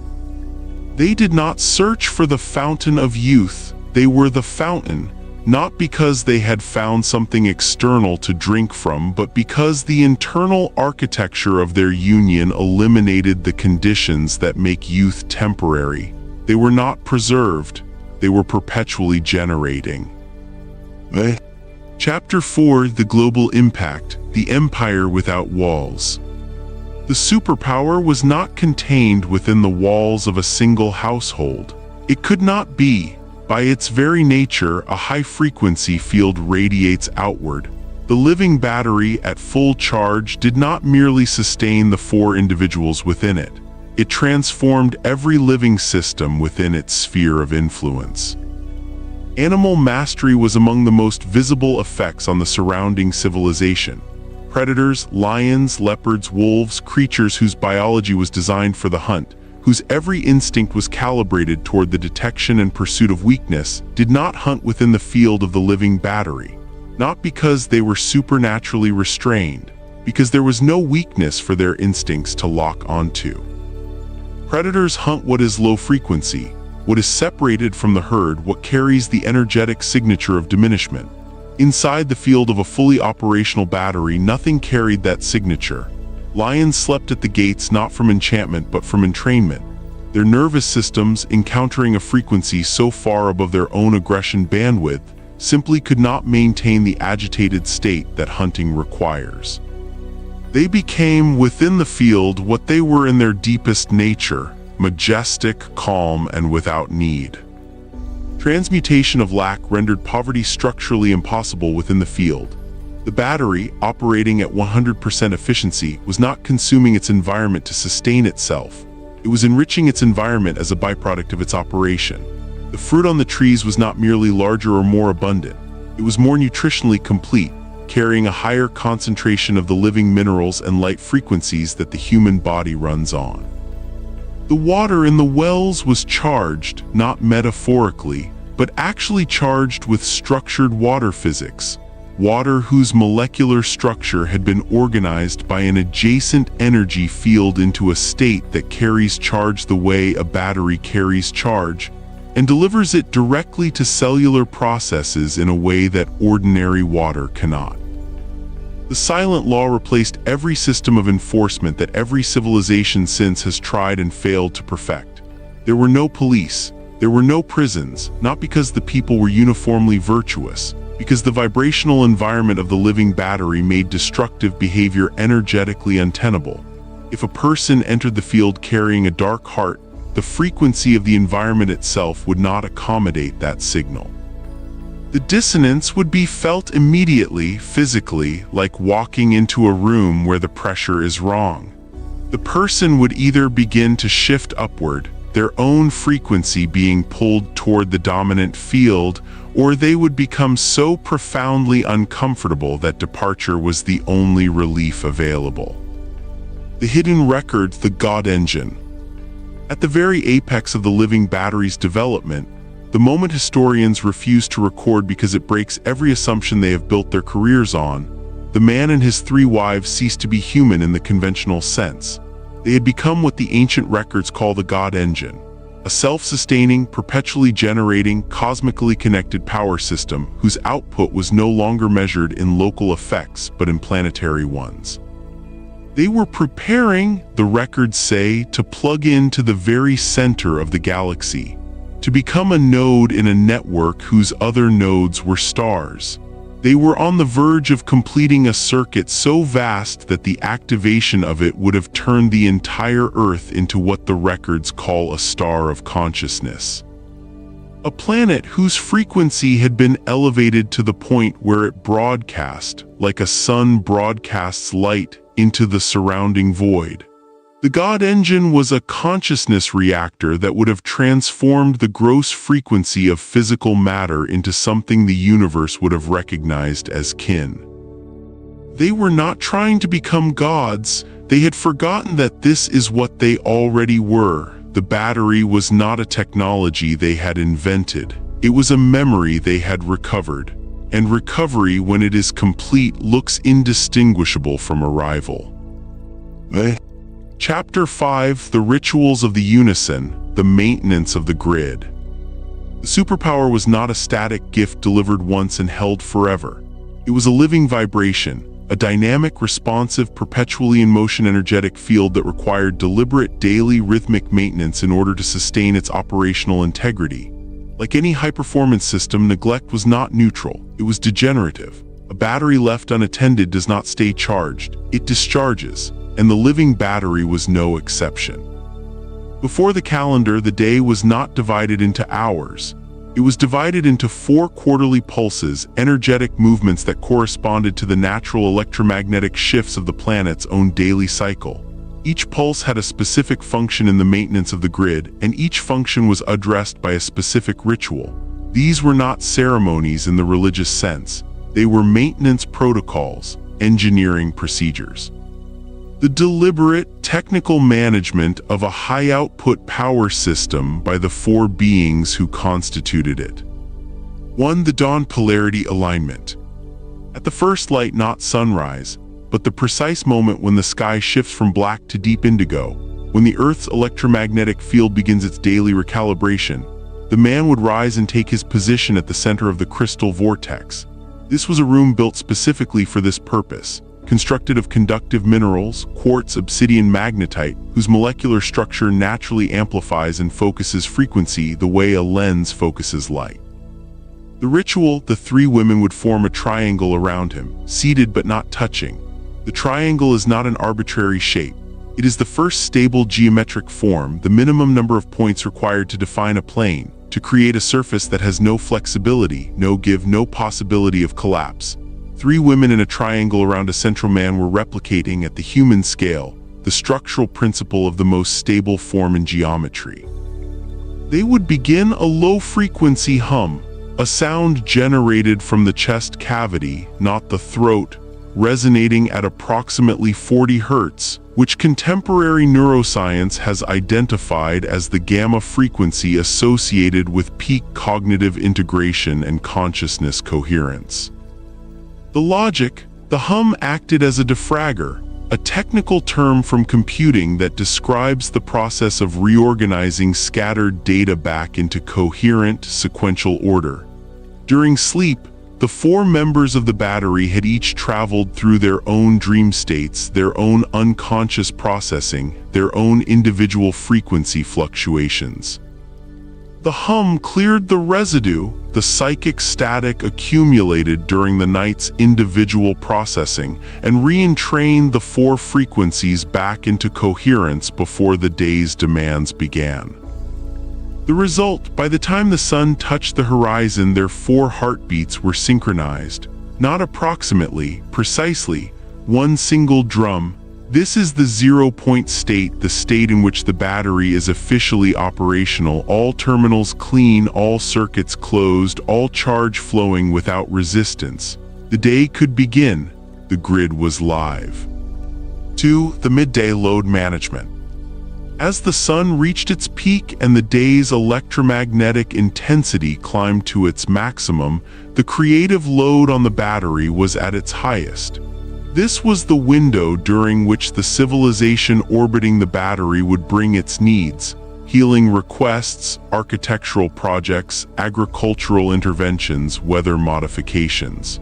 They did not search for the fountain of youth. They were the fountain, not because they had found something external to drink from, but because the internal architecture of their union eliminated the conditions that make youth temporary. They were not preserved. They were perpetually generating. Chapter 4: The Global Impact, the Empire Without Walls. The superpower was not contained within the walls of a single household. It could not be. By its very nature, a high-frequency field radiates outward. The living battery at full charge did not merely sustain the 4 individuals within it. It transformed every living system within its sphere of influence. Animal mastery was among the most visible effects on the surrounding civilization. Predators, lions, leopards, wolves, creatures whose biology was designed for the hunt, whose every instinct was calibrated toward the detection and pursuit of weakness, did not hunt within the field of the living battery. Not because they were supernaturally restrained, because there was no weakness for their instincts to lock onto. Predators hunt what is low frequency, what is separated from the herd, what carries the energetic signature of diminishment. Inside the field of a fully operational battery, nothing carried that signature. Lions slept at the gates not from enchantment but from entrainment. Their nervous systems, encountering a frequency so far above their own aggression bandwidth, simply could not maintain the agitated state that hunting requires. They became, within the field, what they were in their deepest nature: majestic, calm, and without need. Transmutation of lack rendered poverty structurally impossible within the field. The battery, operating at 100% efficiency, was not consuming its environment to sustain itself. It was enriching its environment as a byproduct of its operation. The fruit on the trees was not merely larger or more abundant. It was more nutritionally complete, carrying a higher concentration of the living minerals and light frequencies that the human body runs on. The water in the wells was charged, not metaphorically, but actually charged with structured water physics. Water whose molecular structure had been organized by an adjacent energy field into a state that carries charge the way a battery carries charge, and delivers it directly to cellular processes in a way that ordinary water cannot. The silent law replaced every system of enforcement that every civilization since has tried and failed to perfect. There were no police, there were no prisons, not because the people were uniformly virtuous, because the vibrational environment of the living battery made destructive behavior energetically untenable. If a person entered the field carrying a dark heart, the frequency of the environment itself would not accommodate that signal. The dissonance would be felt immediately, physically, like walking into a room where the pressure is wrong. The person would either begin to shift upward, their own frequency being pulled toward the dominant field, or they would become so profoundly uncomfortable that departure was the only relief available. The hidden record, the God engine. At the very apex of the living battery's development, the moment historians refuse to record because it breaks every assumption they have built their careers on, the man and his 3 wives ceased to be human in the conventional sense. They had become what the ancient records call the God engine, a self-sustaining, perpetually generating, cosmically connected power system whose output was no longer measured in local effects but in planetary ones. They were preparing, the records say, to plug into the very center of the galaxy, to become a node in a network whose other nodes were stars. They were on the verge of completing a circuit so vast that the activation of it would have turned the entire Earth into what the records call a star of consciousness. A planet whose frequency had been elevated to the point where it broadcast, like a sun broadcasts light, into the surrounding void. The God engine was a consciousness reactor that would have transformed the gross frequency of physical matter into something the universe would have recognized as kin. They were not trying to become gods. They had forgotten that this is what they already were. The battery was not a technology they had invented. It was a memory they had recovered. And recovery, when it is complete, looks indistinguishable from arrival. Chapter 5: The Rituals of the Unison, the Maintenance of the Grid. The superpower was not a static gift delivered once and held forever. It was a living vibration, a dynamic, responsive, perpetually in motion energetic field that required deliberate, daily, rhythmic maintenance in order to sustain its operational integrity. Like any high-performance system, neglect was not neutral, it was degenerative. A battery left unattended does not stay charged, it discharges, and the living battery was no exception. Before the calendar, the day was not divided into hours. It was divided into 4 quarterly pulses, energetic movements that corresponded to the natural electromagnetic shifts of the planet's own daily cycle. Each pulse had a specific function in the maintenance of the grid, and each function was addressed by a specific ritual. These were not ceremonies in the religious sense. They were maintenance protocols, engineering procedures. The deliberate, technical management of a high-output power system by the 4 beings who constituted it. 1. The dawn polarity alignment. At the first light, not sunrise, but the precise moment when the sky shifts from black to deep indigo, when the Earth's electromagnetic field begins its daily recalibration, the man would rise and take his position at the center of the crystal vortex. This was a room built specifically for this purpose, constructed of conductive minerals, quartz, obsidian, magnetite, whose molecular structure naturally amplifies and focuses frequency the way a lens focuses light. The ritual: the 3 women would form a triangle around him, seated but not touching. The triangle is not an arbitrary shape. It is the first stable geometric form, the minimum number of points required to define a plane, to create a surface that has no flexibility, no give, no possibility of collapse. 3 women in a triangle around a central man were replicating at the human scale the structural principle of the most stable form in geometry. They would begin a low-frequency hum, a sound generated from the chest cavity, not the throat, resonating at approximately 40 Hz, which contemporary neuroscience has identified as the gamma frequency associated with peak cognitive integration and consciousness coherence. The logic: the hum acted as a defragger, a technical term from computing that describes the process of reorganizing scattered data back into coherent, sequential order. During sleep, the 4 members of the battery had each traveled through their own dream states, their own unconscious processing, their own individual frequency fluctuations. The hum cleared the residue, the psychic static accumulated during the night's individual processing, and re-entrained the 4 frequencies back into coherence before the day's demands began. The result, by the time the sun touched the horizon, their 4 heartbeats were synchronized. Not approximately, precisely, one single drum. This is the 0-point state, the state in which the battery is officially operational, all terminals clean, all circuits closed, all charge flowing without resistance. The day could begin. The grid was live. 2. The midday load management. As the sun reached its peak and the day's electromagnetic intensity climbed to its maximum, the creative load on the battery was at its highest. This was the window during which the civilization orbiting the battery would bring its needs: healing requests, architectural projects, agricultural interventions, weather modifications.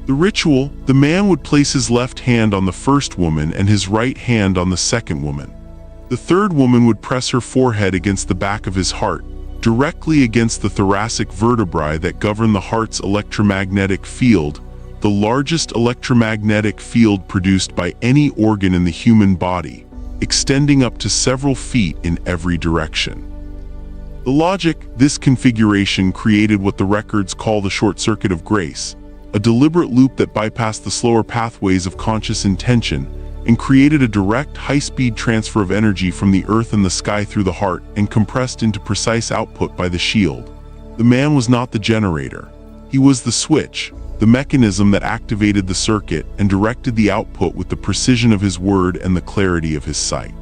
The ritual: the man would place his left hand on the first woman and his right hand on the second woman. The third woman would press her forehead against the back of his heart, directly against the thoracic vertebrae that govern the heart's electromagnetic field, the largest electromagnetic field produced by any organ in the human body, extending up to several feet in every direction. The logic: this configuration created what the records call the short circuit of grace, a deliberate loop that bypassed the slower pathways of conscious intention and created a direct, high-speed transfer of energy from the earth and the sky through the heart and compressed into precise output by the shield. The man was not the generator. He was the switch, the mechanism that activated the circuit and directed the output with the precision of his word and the clarity of his sight.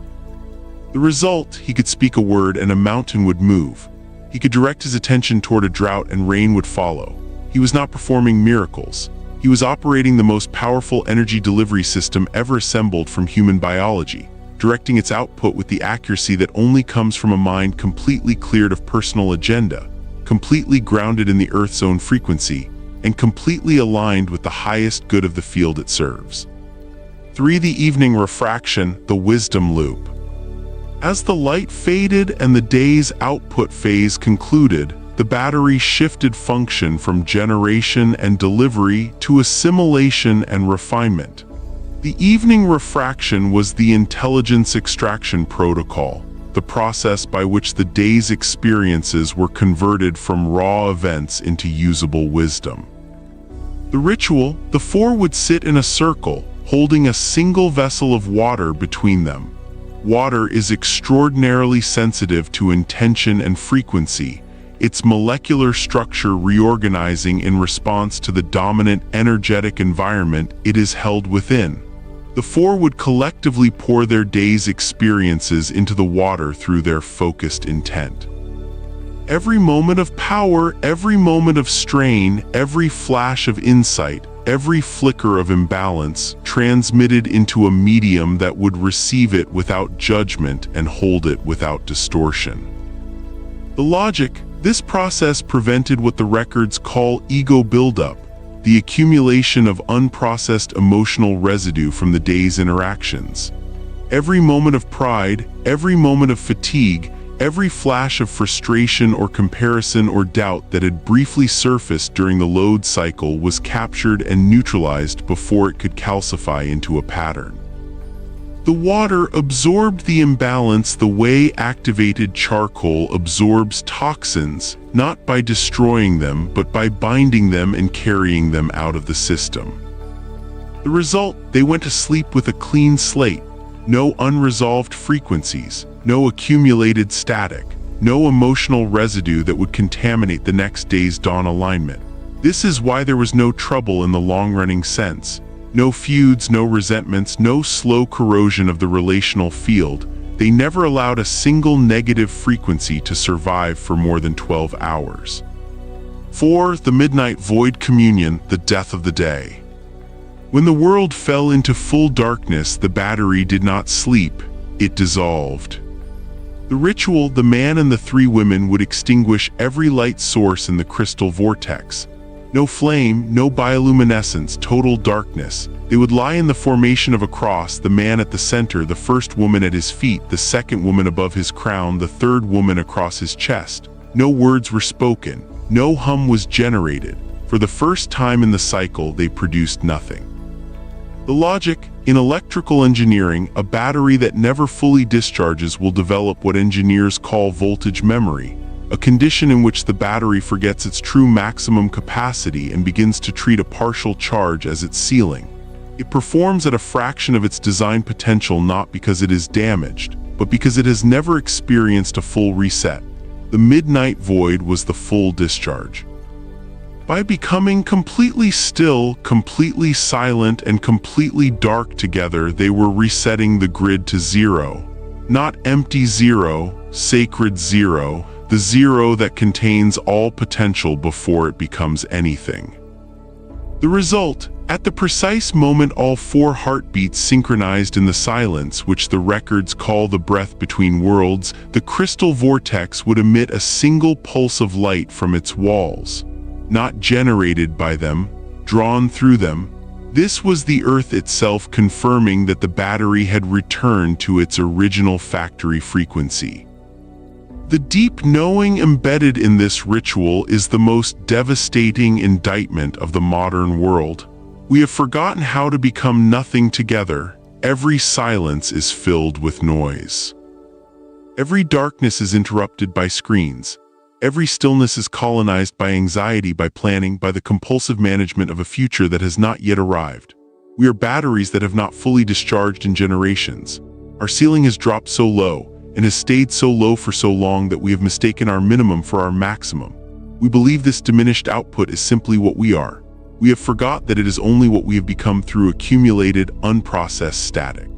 The result: he could speak a word and a mountain would move. He could direct his attention toward a drought and rain would follow. He was not performing miracles. He was operating the most powerful energy delivery system ever assembled from human biology, directing its output with the accuracy that only comes from a mind completely cleared of personal agenda, completely grounded in the Earth's own frequency, and completely aligned with the highest good of the field it serves. 3. The evening refraction, the wisdom loop. As the light faded and the day's output phase concluded, the battery shifted function from generation and delivery to assimilation and refinement. The evening refraction was the intelligence extraction protocol, the process by which the day's experiences were converted from raw events into usable wisdom. The ritual: the 4 would sit in a circle, holding a single vessel of water between them. Water is extraordinarily sensitive to intention and frequency, its molecular structure reorganizing in response to the dominant energetic environment it is held within. The 4 would collectively pour their day's experiences into the water through their focused intent. Every moment of power, every moment of strain, every flash of insight, every flicker of imbalance transmitted into a medium that would receive it without judgment and hold it without distortion. The logic: this process prevented what the records call ego buildup, the accumulation of unprocessed emotional residue from the day's interactions. Every moment of pride, every moment of fatigue, every flash of frustration or comparison or doubt that had briefly surfaced during the load cycle was captured and neutralized before it could calcify into a pattern. The water absorbed the imbalance the way activated charcoal absorbs toxins, not by destroying them, but by binding them and carrying them out of the system. The result: they went to sleep with a clean slate, no unresolved frequencies, no accumulated static, no emotional residue that would contaminate the next day's dawn alignment. This is why there was no trouble in the long-running sense. No feuds, no resentments, no slow corrosion of the relational field. They never allowed a single negative frequency to survive for more than 12 hours. 4. The midnight void communion, the death of the day. When the world fell into full darkness, the battery did not sleep, it dissolved. The ritual: the man and the 3 women would extinguish every light source in the crystal vortex. No flame, no bioluminescence, total darkness. They would lie in the formation of a cross, the man at the center, the first woman at his feet, the second woman above his crown, the third woman across his chest. No words were spoken, no hum was generated. For the first time in the cycle, they produced nothing. The logic: in electrical engineering, a battery that never fully discharges will develop what engineers call voltage memory, a condition in which the battery forgets its true maximum capacity and begins to treat a partial charge as its ceiling. It performs at a fraction of its design potential not because it is damaged, but because it has never experienced a full reset. The midnight void was the full discharge. By becoming completely still, completely silent, and completely dark together, they were resetting the grid to zero. Not empty zero, sacred zero, the zero that contains all potential before it becomes anything. The result: at the precise moment all 4 heartbeats synchronized in the silence, which the records call the breath between worlds, the crystal vortex would emit a single pulse of light from its walls. Not generated by them, drawn through them. This was the Earth itself confirming that the battery had returned to its original factory frequency. The deep knowing embedded in this ritual is the most devastating indictment of the modern world. We have forgotten how to become nothing together. Every silence is filled with noise. Every darkness is interrupted by screens. Every stillness is colonized by anxiety, by planning, by the compulsive management of a future that has not yet arrived. We are batteries that have not fully discharged in generations. Our ceiling has dropped so low, and has stayed so low for so long that we have mistaken our minimum for our maximum. We believe this diminished output is simply what we are. We have forgot that it is only what we have become through accumulated, unprocessed static.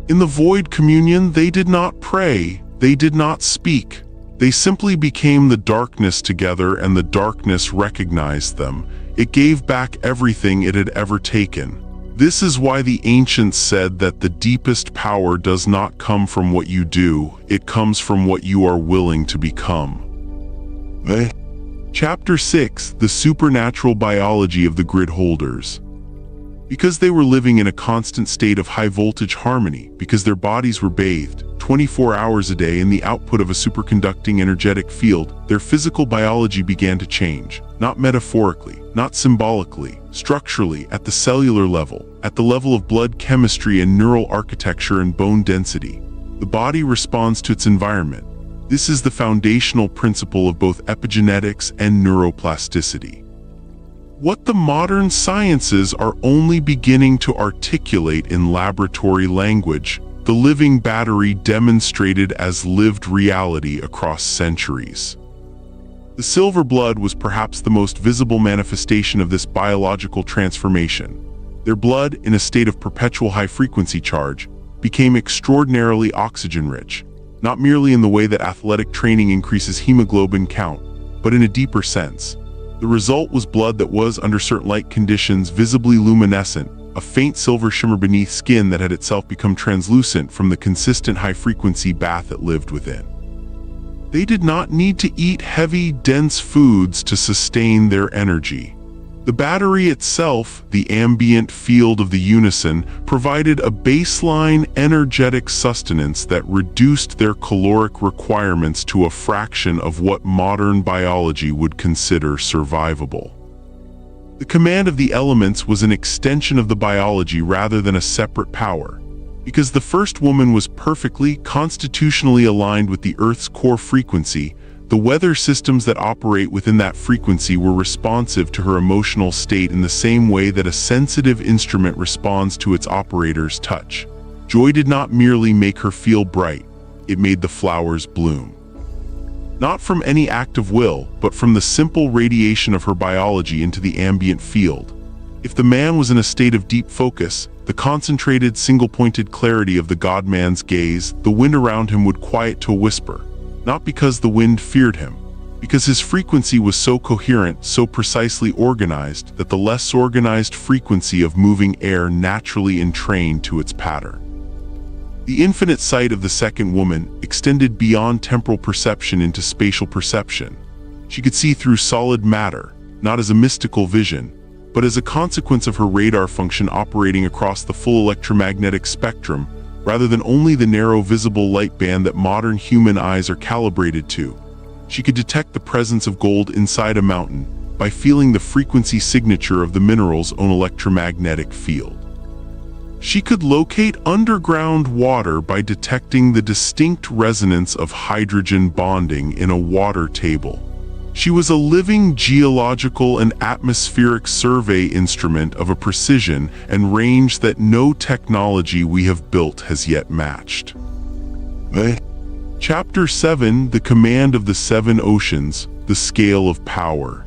In the void communion, they did not pray, they did not speak. They simply became the darkness together, and the darkness recognized them. It gave back everything it had ever taken. This is why the ancients said that the deepest power does not come from what you do, it comes from what you are willing to become. Chapter 6: The Supernatural Biology of the Grid Holders. Because they were living in a constant state of high-voltage harmony, because their bodies were bathed 24 hours a day in the output of a superconducting energetic field, their physical biology began to change, not metaphorically, not symbolically, structurally, at the cellular level, at the level of blood chemistry and neural architecture and bone density. The body responds to its environment. This is the foundational principle of both epigenetics and neuroplasticity. What the modern sciences are only beginning to articulate in laboratory language, the living battery demonstrated as lived reality across centuries. The silver blood was perhaps the most visible manifestation of this biological transformation. Their blood, in a state of perpetual high-frequency charge, became extraordinarily oxygen-rich, not merely in the way that athletic training increases hemoglobin count, but in a deeper sense. The result was blood that was, under certain light conditions, visibly luminescent, a faint silver shimmer beneath skin that had itself become translucent from the consistent high-frequency bath it lived within. They did not need to eat heavy, dense foods to sustain their energy. The battery itself, the ambient field of the unison, provided a baseline energetic sustenance that reduced their caloric requirements to a fraction of what modern biology would consider survivable. The command of the elements was an extension of the biology rather than a separate power. Because the first woman was perfectly, constitutionally aligned with the Earth's core frequency, the weather systems that operate within that frequency were responsive to her emotional state in the same way that a sensitive instrument responds to its operator's touch. Joy did not merely make her feel bright, it made the flowers bloom. Not from any act of will, but from the simple radiation of her biology into the ambient field. If the man was in a state of deep focus, the concentrated, single-pointed clarity of the God-man's gaze, the wind around him would quiet to a whisper. Not because the wind feared him, because his frequency was so coherent, so precisely organized, that the less organized frequency of moving air naturally entrained to its pattern. The infinite sight of the second woman extended beyond temporal perception into spatial perception. She could see through solid matter, not as a mystical vision, but as a consequence of her radar function operating across the full electromagnetic spectrum, rather than only the narrow visible light band that modern human eyes are calibrated to. She could detect the presence of gold inside a mountain by feeling the frequency signature of the mineral's own electromagnetic field. She could locate underground water by detecting the distinct resonance of hydrogen bonding in a water table. She was a living geological and atmospheric survey instrument of a precision and range that no technology we have built has yet matched. Chapter 7: The Command of the Seven Oceans, the Scale of Power.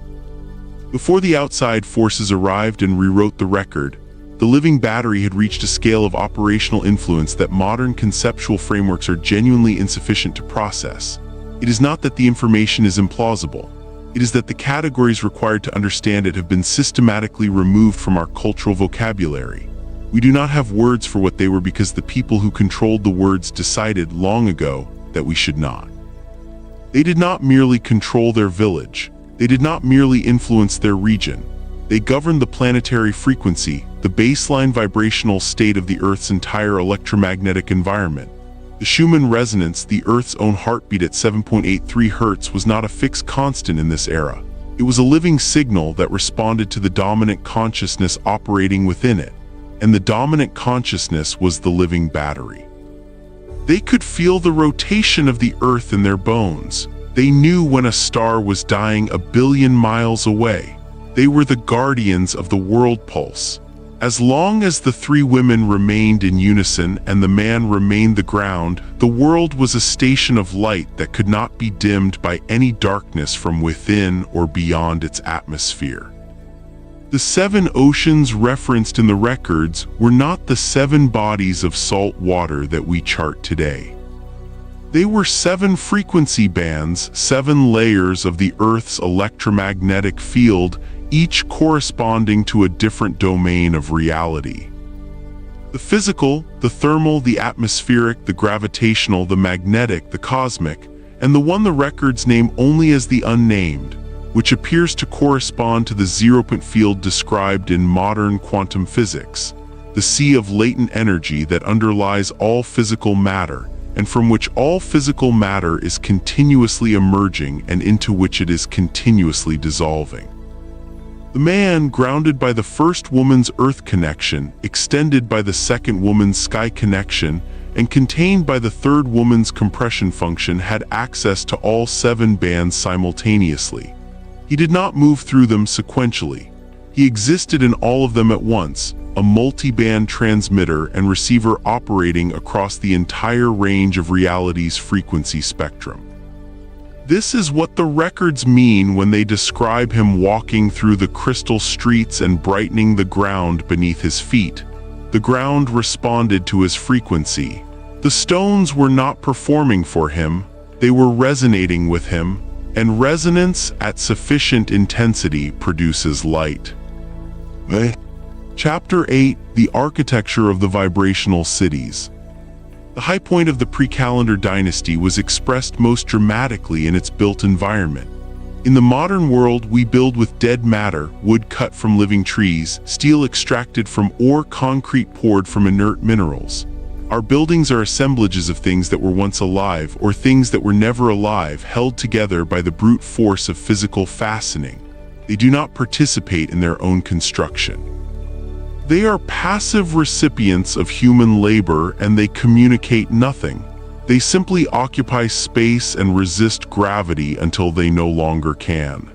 Before the outside forces arrived and rewrote the record, the living battery had reached a scale of operational influence that modern conceptual frameworks are genuinely insufficient to process. It is not that the information is implausible. It is that the categories required to understand it have been systematically removed from our cultural vocabulary. We do not have words for what they were because the people who controlled the words decided long ago that we should not. They did not merely control their village. They did not merely influence their region. They governed the planetary frequency, the baseline vibrational state of the Earth's entire electromagnetic environment. The Schumann resonance, the Earth's own heartbeat at 7.83 Hz, was not a fixed constant in this era. It was a living signal that responded to the dominant consciousness operating within it, and the dominant consciousness was the living battery. They could feel the rotation of the Earth in their bones. They knew when a star was dying 1 billion miles away. They were the guardians of the world pulse. As long as the three women remained in unison and the man remained the ground, the world was a station of light that could not be dimmed by any darkness from within or beyond its atmosphere. The seven oceans referenced in the records were not the 7 bodies of salt water that we chart today. They were 7 frequency bands, 7 layers of the Earth's electromagnetic field, each corresponding to a different domain of reality. The physical, the thermal, the atmospheric, the gravitational, the magnetic, the cosmic, and the one the records name only as the unnamed, which appears to correspond to the zero-point field described in modern quantum physics, the sea of latent energy that underlies all physical matter, and from which all physical matter is continuously emerging and into which it is continuously dissolving. The man, grounded by the first woman's earth connection, extended by the second woman's sky connection, and contained by the third woman's compression function, had access to all 7 bands simultaneously. He did not move through them sequentially. He existed in all of them at once, a multi-band transmitter and receiver operating across the entire range of reality's frequency spectrum. This is what the records mean when they describe him walking through the crystal streets and brightening the ground beneath his feet. The ground responded to his frequency. The stones were not performing for him, they were resonating with him, and resonance at sufficient intensity produces light. Chapter 8: The Architecture of the Vibrational Cities. The high point of the pre-calendar dynasty was expressed most dramatically in its built environment. In the modern world, we build with dead matter, wood cut from living trees, steel extracted from ore, concrete poured from inert minerals. Our buildings are assemblages of things that were once alive or things that were never alive, held together by the brute force of physical fastening. They do not participate in their own construction. They are passive recipients of human labor, and they communicate nothing. They simply occupy space and resist gravity until they no longer can.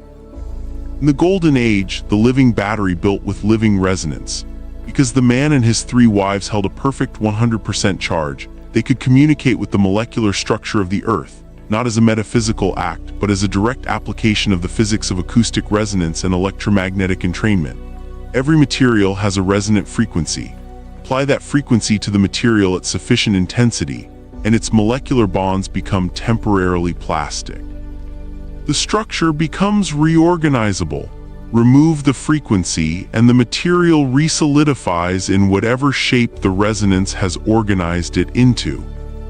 In the Golden Age, the living battery built with living resonance. Because the man and his 3 wives held a perfect 100% charge, they could communicate with the molecular structure of the Earth, not as a metaphysical act, but as a direct application of the physics of acoustic resonance and electromagnetic entrainment. Every material has a resonant frequency. Apply that frequency to the material at sufficient intensity, and its molecular bonds become temporarily plastic. The structure becomes reorganizable. Remove the frequency, and the material resolidifies in whatever shape the resonance has organized it into.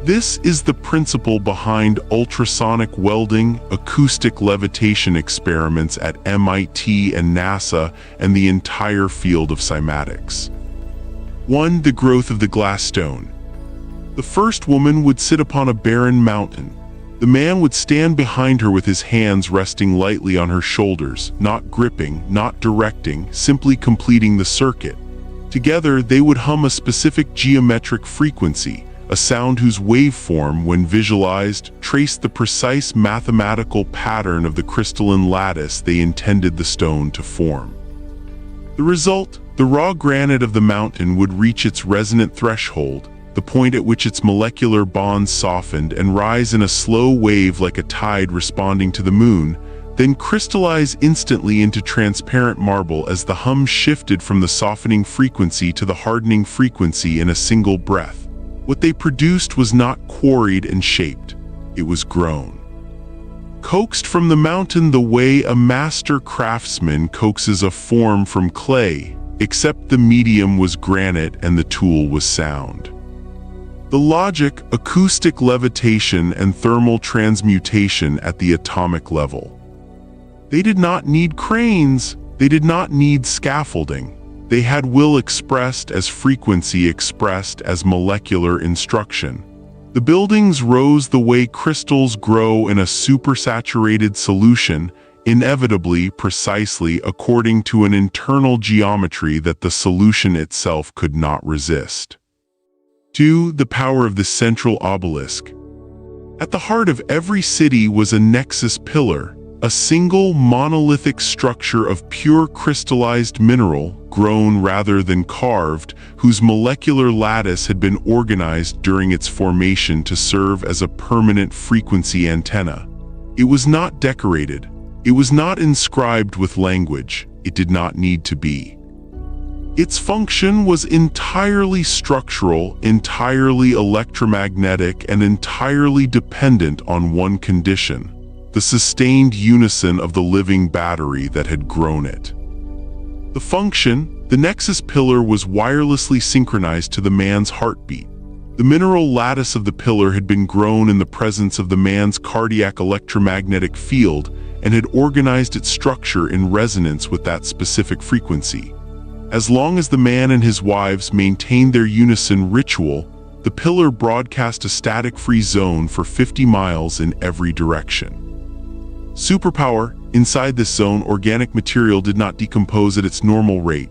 This is the principle behind ultrasonic welding, acoustic levitation experiments at MIT and NASA, and the entire field of cymatics. 1. The growth of the glass stone. The first woman would sit upon a barren mountain. The man would stand behind her with his hands resting lightly on her shoulders, not gripping, not directing, simply completing the circuit. Together, they would hum a specific geometric frequency, a sound whose waveform, when visualized, traced the precise mathematical pattern of the crystalline lattice they intended the stone to form. The result, the raw granite of the mountain would reach its resonant threshold, the point at which its molecular bonds softened and rise in a slow wave like a tide responding to the moon, then crystallize instantly into transparent marble as the hum shifted from the softening frequency to the hardening frequency in a single breath. What they produced was not quarried and shaped, it was grown. Coaxed from the mountain the way a master craftsman coaxes a form from clay, except the medium was granite and the tool was sound. The logic, acoustic levitation and thermal transmutation at the atomic level. They did not need cranes, they did not need scaffolding. They had will expressed as frequency expressed as molecular instruction. The buildings rose the way crystals grow in a supersaturated solution, inevitably, precisely according to an internal geometry that the solution itself could not resist. 2. The power of the central obelisk. At the heart of every city was a nexus pillar, a single monolithic structure of pure crystallized mineral, grown rather than carved, whose molecular lattice had been organized during its formation to serve as a permanent frequency antenna. It was not decorated. It was not inscribed with language. It did not need to be. Its function was entirely structural, entirely electromagnetic, and entirely dependent on one condition: the sustained unison of the living battery that had grown it. The function, the nexus pillar, was wirelessly synchronized to the man's heartbeat. The mineral lattice of the pillar had been grown in the presence of the man's cardiac electromagnetic field and had organized its structure in resonance with that specific frequency. As long as the man and his wives maintained their unison ritual, the pillar broadcast a static-free zone for 50 miles in every direction. Superpower: inside this zone, organic material did not decompose at its normal rate.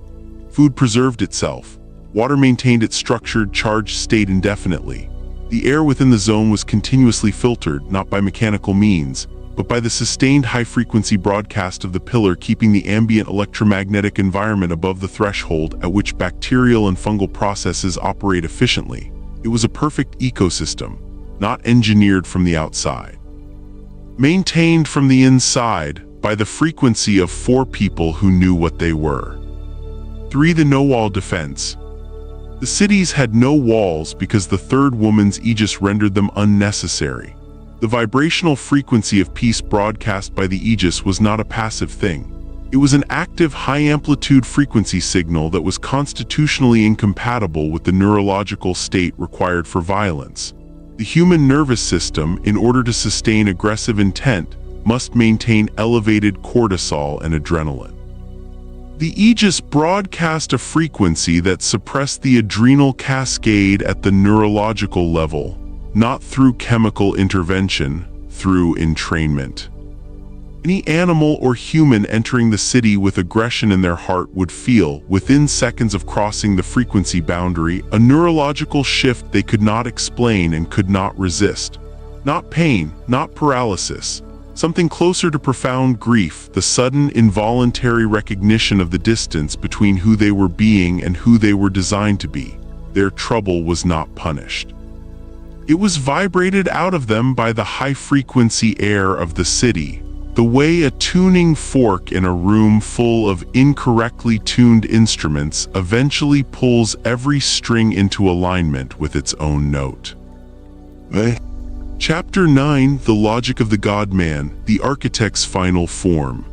Food preserved itself. Water maintained its structured, charged state indefinitely. The air within the zone was continuously filtered, not by mechanical means, but by the sustained high-frequency broadcast of the pillar, keeping the ambient electromagnetic environment above the threshold at which bacterial and fungal processes operate efficiently. It was a perfect ecosystem, not engineered from the outside. Maintained from the inside by the frequency of 4 people who knew what they were. 3. The no-wall defense. The cities had no walls because the third woman's aegis rendered them unnecessary. The vibrational frequency of peace broadcast by the aegis was not a passive thing. It was an active, high-amplitude frequency signal that was constitutionally incompatible with the neurological state required for violence. The human nervous system, in order to sustain aggressive intent, must maintain elevated cortisol and adrenaline. The aegis broadcast a frequency that suppressed the adrenal cascade at the neurological level, not through chemical intervention, through entrainment. Any animal or human entering the city with aggression in their heart would feel, within seconds of crossing the frequency boundary, a neurological shift they could not explain and could not resist. Not pain, not paralysis. Something closer to profound grief, the sudden, involuntary recognition of the distance between who they were being and who they were designed to be. Their trouble was not punished. It was vibrated out of them by the high-frequency air of the city, the way a tuning fork in a room full of incorrectly tuned instruments eventually pulls every string into alignment with its own note. Chapter 9: The Logic of the God-Man, the Architect's Final Form.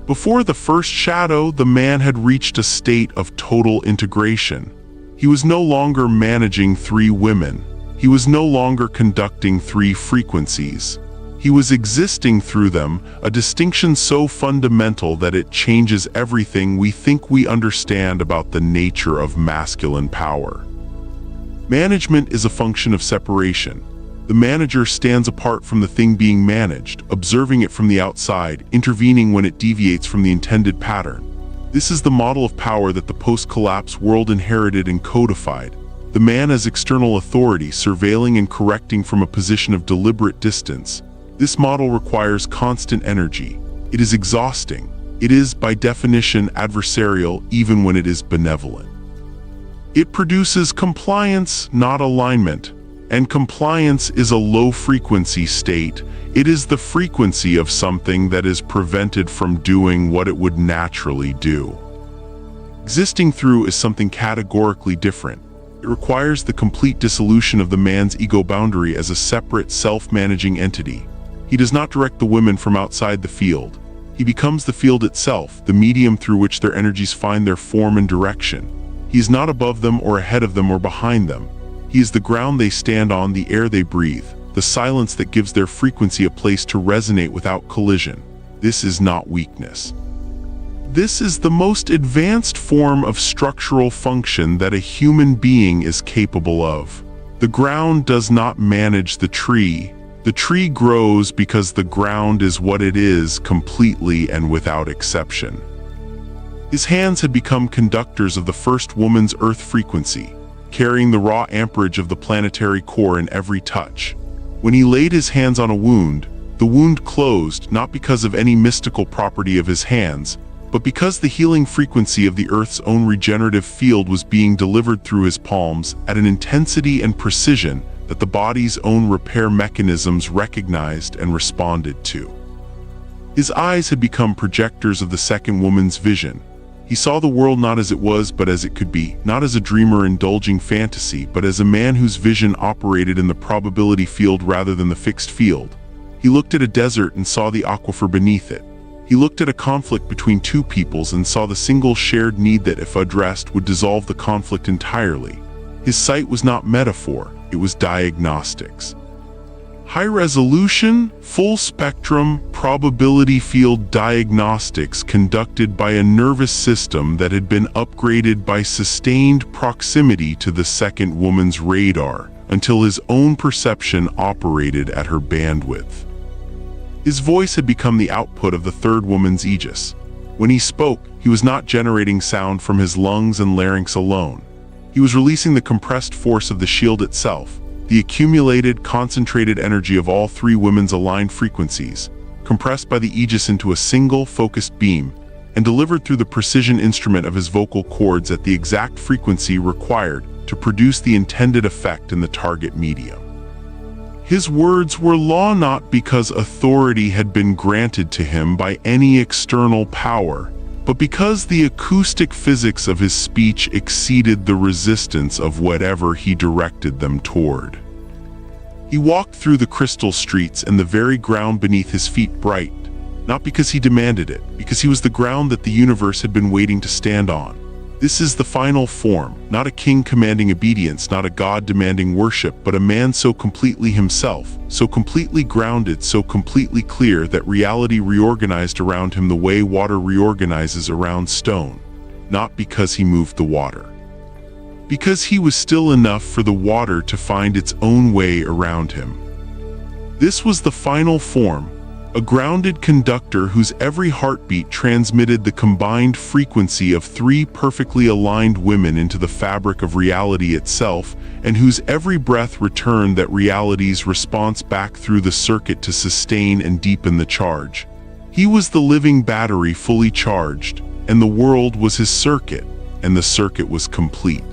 Before the first shadow, the man had reached a state of total integration. He was no longer managing 3 women. He was no longer conducting 3 frequencies. He was existing through them, a distinction so fundamental that it changes everything we think we understand about the nature of masculine power. Management is a function of separation. The manager stands apart from the thing being managed, observing it from the outside, intervening when it deviates from the intended pattern. This is the model of power that the post-collapse world inherited and codified. The man as external authority, surveilling and correcting from a position of deliberate distance. This model requires constant energy. It is exhausting. It is, by definition, adversarial, even when it is benevolent. It produces compliance, not alignment. And compliance is a low-frequency state. It is the frequency of something that is prevented from doing what it would naturally do. Existing through is something categorically different. It requires the complete dissolution of the man's ego boundary as a separate, self-managing entity. He does not direct the women from outside the field. He becomes the field itself, the medium through which their energies find their form and direction. He is not above them or ahead of them or behind them. He is the ground they stand on, the air they breathe, the silence that gives their frequency a place to resonate without collision. This is not weakness. This is the most advanced form of structural function that a human being is capable of. The ground does not manage the tree. The tree grows because the ground is what it is, completely and without exception. His hands had become conductors of the first woman's earth frequency, carrying the raw amperage of the planetary core in every touch. When he laid his hands on a wound, the wound closed not because of any mystical property of his hands, but because the healing frequency of the Earth's own regenerative field was being delivered through his palms at an intensity and precision that the body's own repair mechanisms recognized and responded to. His eyes had become projectors of the second woman's vision. He saw the world not as it was but as it could be, not as a dreamer indulging fantasy, but as a man whose vision operated in the probability field rather than the fixed field. He looked at a desert and saw the aquifer beneath it. He looked at a conflict between two peoples and saw the single shared need that, if addressed, would dissolve the conflict entirely. His sight was not metaphor, it was diagnostics. High-resolution, full-spectrum, probability field diagnostics conducted by a nervous system that had been upgraded by sustained proximity to the second woman's radar until his own perception operated at her bandwidth. His voice had become the output of the third woman's aegis. When he spoke, he was not generating sound from his lungs and larynx alone. He was releasing the compressed force of the shield itself, the accumulated, concentrated energy of all three women's aligned frequencies, compressed by the aegis into a single, focused beam, and delivered through the precision instrument of his vocal cords at the exact frequency required to produce the intended effect in the target medium. His words were law not because authority had been granted to him by any external power, but because the acoustic physics of his speech exceeded the resistance of whatever he directed them toward. He walked through the crystal streets and the very ground beneath his feet brightened, not because he demanded it, because he was the ground that the universe had been waiting to stand on. This is the final form, not a king commanding obedience, not a god demanding worship, but a man so completely himself, so completely grounded, so completely clear that reality reorganized around him the way water reorganizes around stone, not because he moved the water. Because he was still enough for the water to find its own way around him. This was the final form, a grounded conductor whose every heartbeat transmitted the combined frequency of three perfectly aligned women into the fabric of reality itself, and whose every breath returned that reality's response back through the circuit to sustain and deepen the charge. He was the living battery fully charged, and the world was his circuit, and the circuit was complete.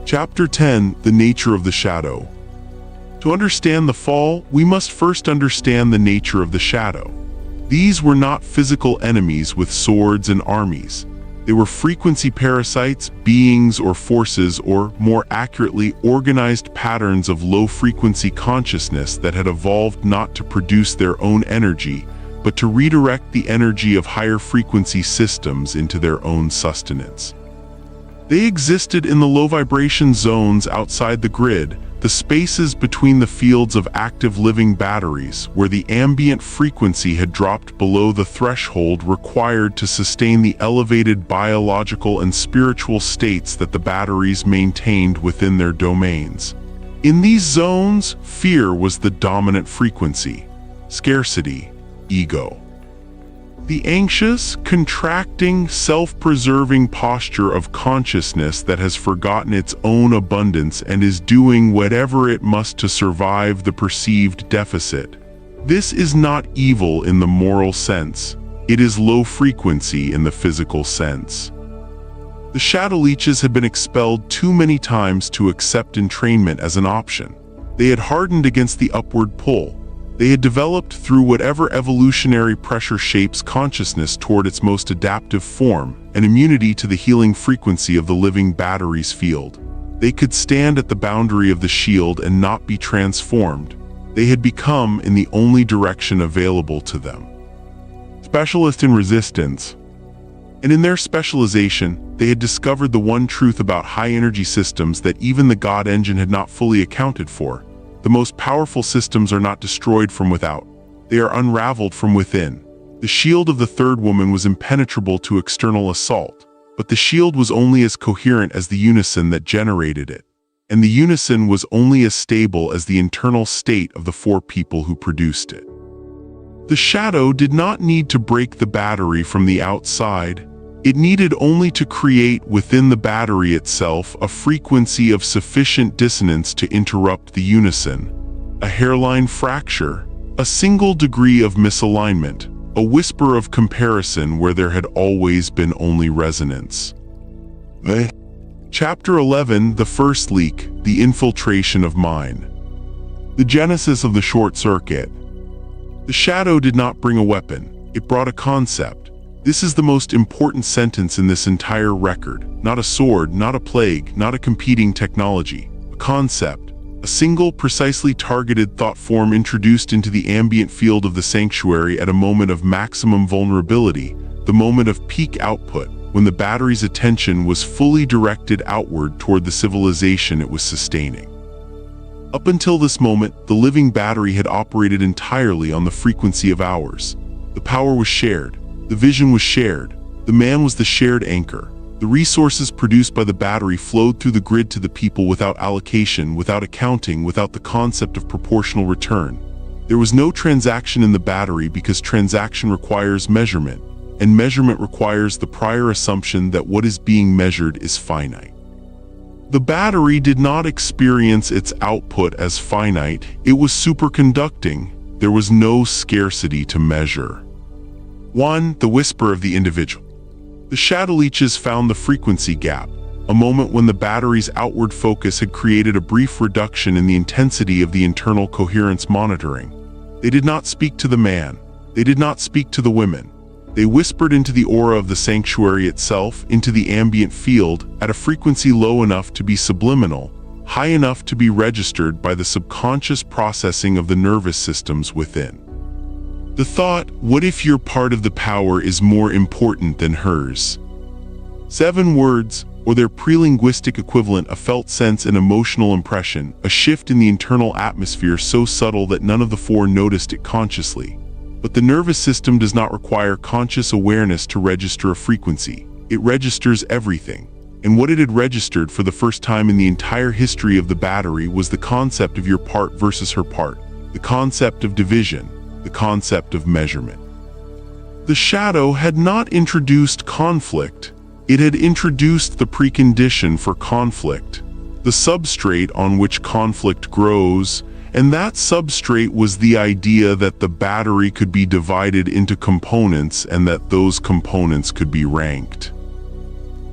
Chapter 10: The Nature of the Shadow. To understand the fall, we must first understand the nature of the shadow. These were not physical enemies with swords and armies. They were frequency parasites, beings or forces, or, more accurately, organized patterns of low-frequency consciousness that had evolved not to produce their own energy, but to redirect the energy of higher-frequency systems into their own sustenance. They existed in the low-vibration zones outside the grid, the spaces between the fields of active living batteries, where the ambient frequency had dropped below the threshold required to sustain the elevated biological and spiritual states that the batteries maintained within their domains. In these zones, fear was the dominant frequency, scarcity, ego. The anxious, contracting, self-preserving posture of consciousness that has forgotten its own abundance and is doing whatever it must to survive the perceived deficit. This is not evil in the moral sense. It is low frequency in the physical sense. The shadow leeches had been expelled too many times to accept entrainment as an option. They had hardened against the upward pull. They had developed through whatever evolutionary pressure shapes consciousness toward its most adaptive form, an immunity to the healing frequency of the living battery's field. They could stand at the boundary of the shield and not be transformed. They had become in the only direction available to them. Specialist in resistance. And in their specialization, they had discovered the one truth about high-energy systems that even the God engine had not fully accounted for. The most powerful systems are not destroyed from without. They are unraveled from within. The shield of the third woman was impenetrable to external assault, but the shield was only as coherent as the unison that generated it. And the unison was only as stable as the internal state of the four people who produced it. The shadow did not need to break the battery from the outside. It needed only to create within the battery itself a frequency of sufficient dissonance to interrupt the unison. A hairline fracture, a single degree of misalignment, a whisper of comparison where there had always been only resonance. Chapter 11, The First Leak, The Infiltration of Mine. The genesis of the short circuit. The shadow did not bring a weapon, it brought a concept. This is the most important sentence in this entire record. Not a sword, not a plague, not a competing technology. A concept. A single, precisely targeted thought form introduced into the ambient field of the sanctuary at a moment of maximum vulnerability, the moment of peak output, when the battery's attention was fully directed outward toward the civilization it was sustaining. Up until this moment, the living battery had operated entirely on the frequency of ours. The power was shared. The vision was shared. The man was the shared anchor. The resources produced by the battery flowed through the grid to the people without allocation, without accounting, without the concept of proportional return. There was no transaction in the battery because transaction requires measurement, and measurement requires the prior assumption that what is being measured is finite. The battery did not experience its output as finite, it was superconducting. There was no scarcity to measure. 1. The whisper of the individual. The shadow leeches found the frequency gap, a moment when the battery's outward focus had created a brief reduction in the intensity of the internal coherence monitoring. They did not speak to the man. They did not speak to the women. They whispered into the aura of the sanctuary itself, into the ambient field, at a frequency low enough to be subliminal, high enough to be registered by the subconscious processing of the nervous systems within. The thought, what if your part of the power is more important than hers? 7 words, or their pre-linguistic equivalent, a felt sense and emotional impression, a shift in the internal atmosphere so subtle that none of the four noticed it consciously. But the nervous system does not require conscious awareness to register a frequency. It registers everything. And what it had registered for the first time in the entire history of the battery was the concept of your part versus her part, the concept of division, the concept of measurement. The shadow had not introduced conflict. It had introduced the precondition for conflict, the substrate on which conflict grows, and that substrate was the idea that the battery could be divided into components and that those components could be ranked.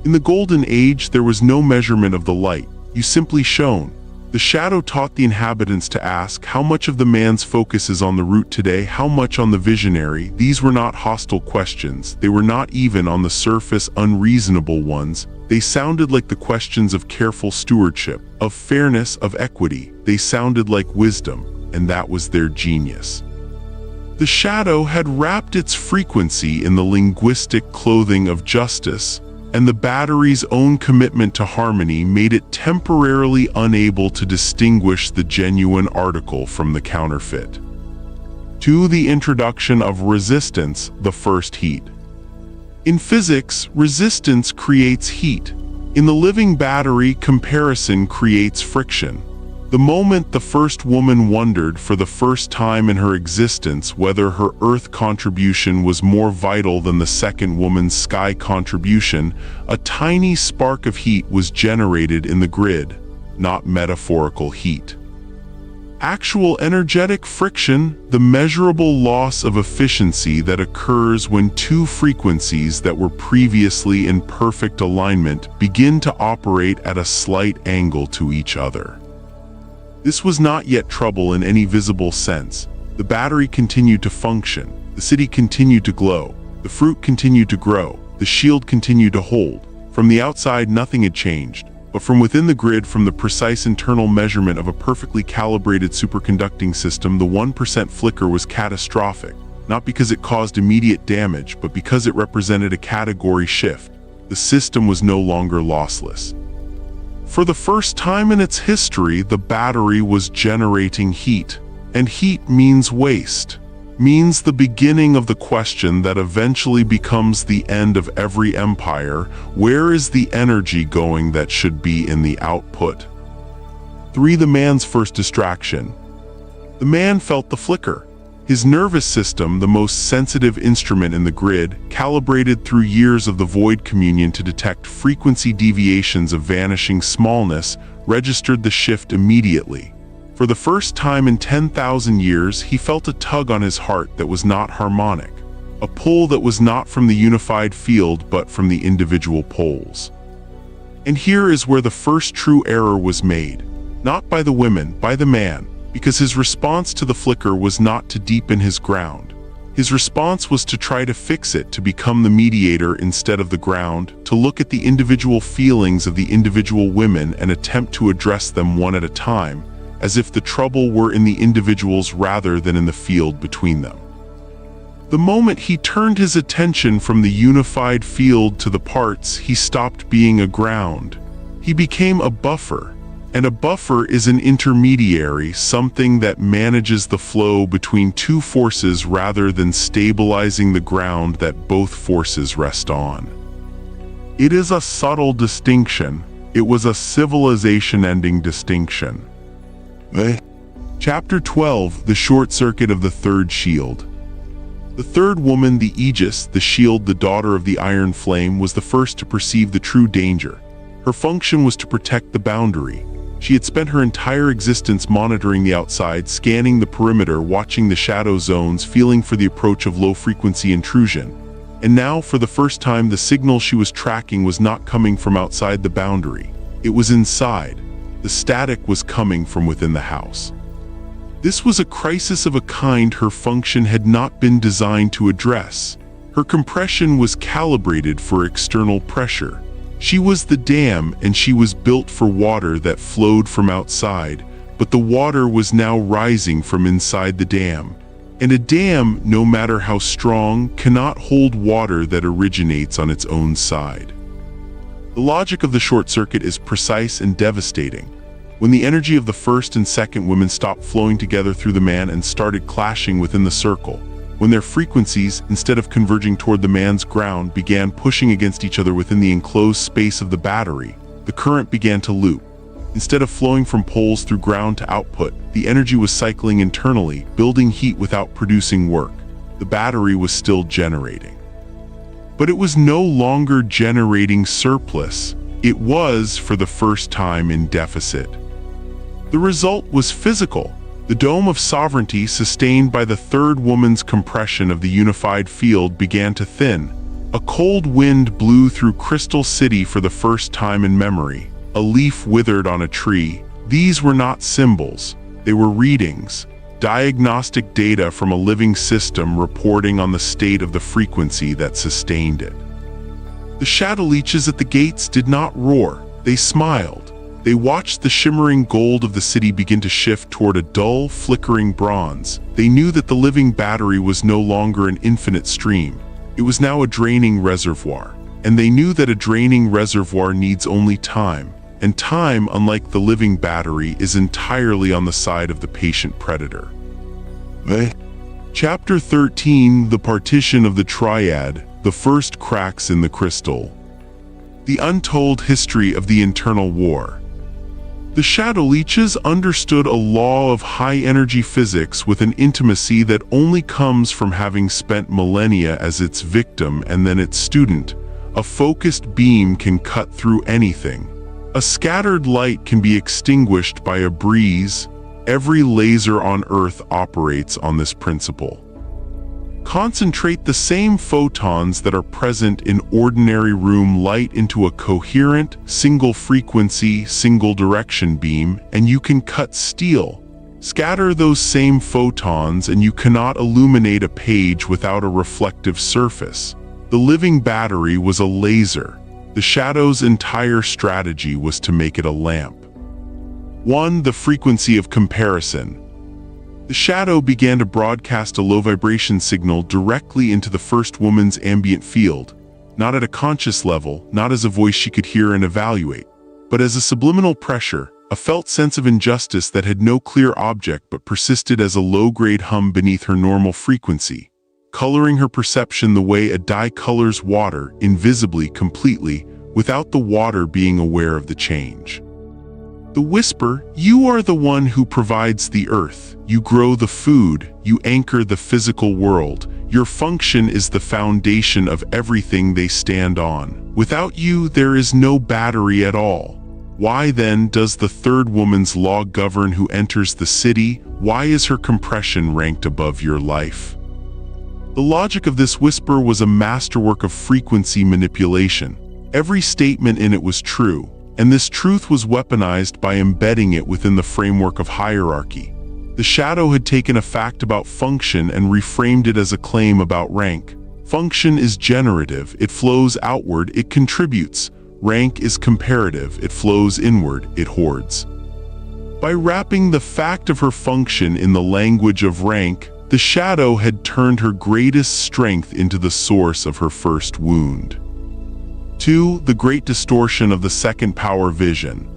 In the Golden Age, there was no measurement of the light. You simply shone. The shadow taught the inhabitants to ask how much of the man's focus is on the root today, how much on the visionary. These were not hostile questions. They were not even on the surface unreasonable ones. They sounded like the questions of careful stewardship, of fairness, of equity. They sounded like wisdom, and that was their genius. The shadow had wrapped its frequency in the linguistic clothing of justice, and the battery's own commitment to harmony made it temporarily unable to distinguish the genuine article from the counterfeit. 2. The introduction of resistance, the first heat. In physics, resistance creates heat. In the living battery, comparison creates friction. The moment the first woman wondered for the first time in her existence whether her Earth contribution was more vital than the second woman's sky contribution, a tiny spark of heat was generated in the grid, not metaphorical heat. Actual energetic friction, the measurable loss of efficiency that occurs when two frequencies that were previously in perfect alignment begin to operate at a slight angle to each other. This was not yet trouble in any visible sense. The battery continued to function, the city continued to glow, the fruit continued to grow, the shield continued to hold. From the outside, nothing had changed, but from within the grid, from the precise internal measurement of a perfectly calibrated superconducting system, the 1% flicker was catastrophic, not because it caused immediate damage, but because it represented a category shift. The system was no longer lossless. For the first time in its history, the battery was generating heat. And heat means waste, means the beginning of the question that eventually becomes the end of every empire: where is the energy going that should be in the output? 3. The man's first distraction. The man felt the flicker. His nervous system, the most sensitive instrument in the grid, calibrated through years of the void communion to detect frequency deviations of vanishing smallness, registered the shift immediately. For the first time in 10,000 years, he felt a tug on his heart that was not harmonic, a pull that was not from the unified field but from the individual poles. And here is where the first true error was made, not by the women, by the man. Because his response to the flicker was not to deepen his ground. His response was to try to fix it, to become the mediator instead of the ground, to look at the individual feelings of the individual women and attempt to address them one at a time, as if the trouble were in the individuals rather than in the field between them. The moment he turned his attention from the unified field to the parts, he stopped being a ground. He became a buffer. And a buffer is an intermediary, something that manages the flow between two forces rather than stabilizing the ground that both forces rest on. It is a subtle distinction. It was a civilization-ending distinction. Chapter 12, The Short Circuit of the Third Shield. The third woman, the Aegis, the shield, the daughter of the Iron Flame, was the first to perceive the true danger. Her function was to protect the boundary. She had spent her entire existence monitoring the outside, scanning the perimeter, watching the shadow zones, feeling for the approach of low-frequency intrusion. And now, for the first time, the signal she was tracking was not coming from outside the boundary. It was inside. The static was coming from within the house. This was a crisis of a kind her function had not been designed to address. Her compression was calibrated for external pressure. She was the dam, and she was built for water that flowed from outside, but the water was now rising from inside the dam. And a dam, no matter how strong, cannot hold water that originates on its own side. The logic of the short circuit is precise and devastating. When the energy of the first and second women stopped flowing together through the man and started clashing within the circle, when their frequencies, instead of converging toward the man's ground, began pushing against each other within the enclosed space of the battery, the current began to loop. Instead of flowing from poles through ground to output, the energy was cycling internally, building heat without producing work. The battery was still generating. But it was no longer generating surplus. It was, for the first time, in deficit. The result was physical. The dome of sovereignty, sustained by the third woman's compression of the unified field, began to thin. A cold wind blew through Crystal City for the first time in memory. A leaf withered on a tree. These were not symbols. They were readings. Diagnostic data from a living system reporting on the state of the frequency that sustained it. The shadow leeches at the gates did not roar. They smiled. They watched the shimmering gold of the city begin to shift toward a dull, flickering bronze. They knew that the living battery was no longer an infinite stream. It was now a draining reservoir. And they knew that a draining reservoir needs only time. And time, unlike the living battery, is entirely on the side of the patient predator. Chapter 13, The Partition of the Triad, The First Cracks in the Crystal. The Untold History of the Internal War. The shadow leeches understood a law of high-energy physics with an intimacy that only comes from having spent millennia as its victim and then its student. A focused beam can cut through anything. A scattered light can be extinguished by a breeze. Every laser on Earth operates on this principle. Concentrate the same photons that are present in ordinary room light into a coherent, single-frequency, single-direction beam, and you can cut steel. Scatter those same photons and you cannot illuminate a page without a reflective surface. The living battery was a laser. The shadow's entire strategy was to make it a lamp. 1. The frequency of comparison. The shadow began to broadcast a low-vibration signal directly into the first woman's ambient field, not at a conscious level, not as a voice she could hear and evaluate, but as a subliminal pressure, a felt sense of injustice that had no clear object but persisted as a low-grade hum beneath her normal frequency, coloring her perception the way a dye colors water, invisibly, completely, without the water being aware of the change. The whisper, "You are the one who provides the earth. You grow the food. You anchor the physical world. Your function is the foundation of everything they stand on. Without you, there is no battery at all. Why then does the third woman's law govern who enters the city? Why is her compression ranked above your life?" The logic of this whisper was a masterwork of frequency manipulation. Every statement in it was true, and this truth was weaponized by embedding it within the framework of hierarchy. The shadow had taken a fact about function and reframed it as a claim about rank. Function is generative, it flows outward, it contributes. Rank is comparative, it flows inward, it hoards. By wrapping the fact of her function in the language of rank, the shadow had turned her greatest strength into the source of her first wound. 2. The great distortion of the second power vision.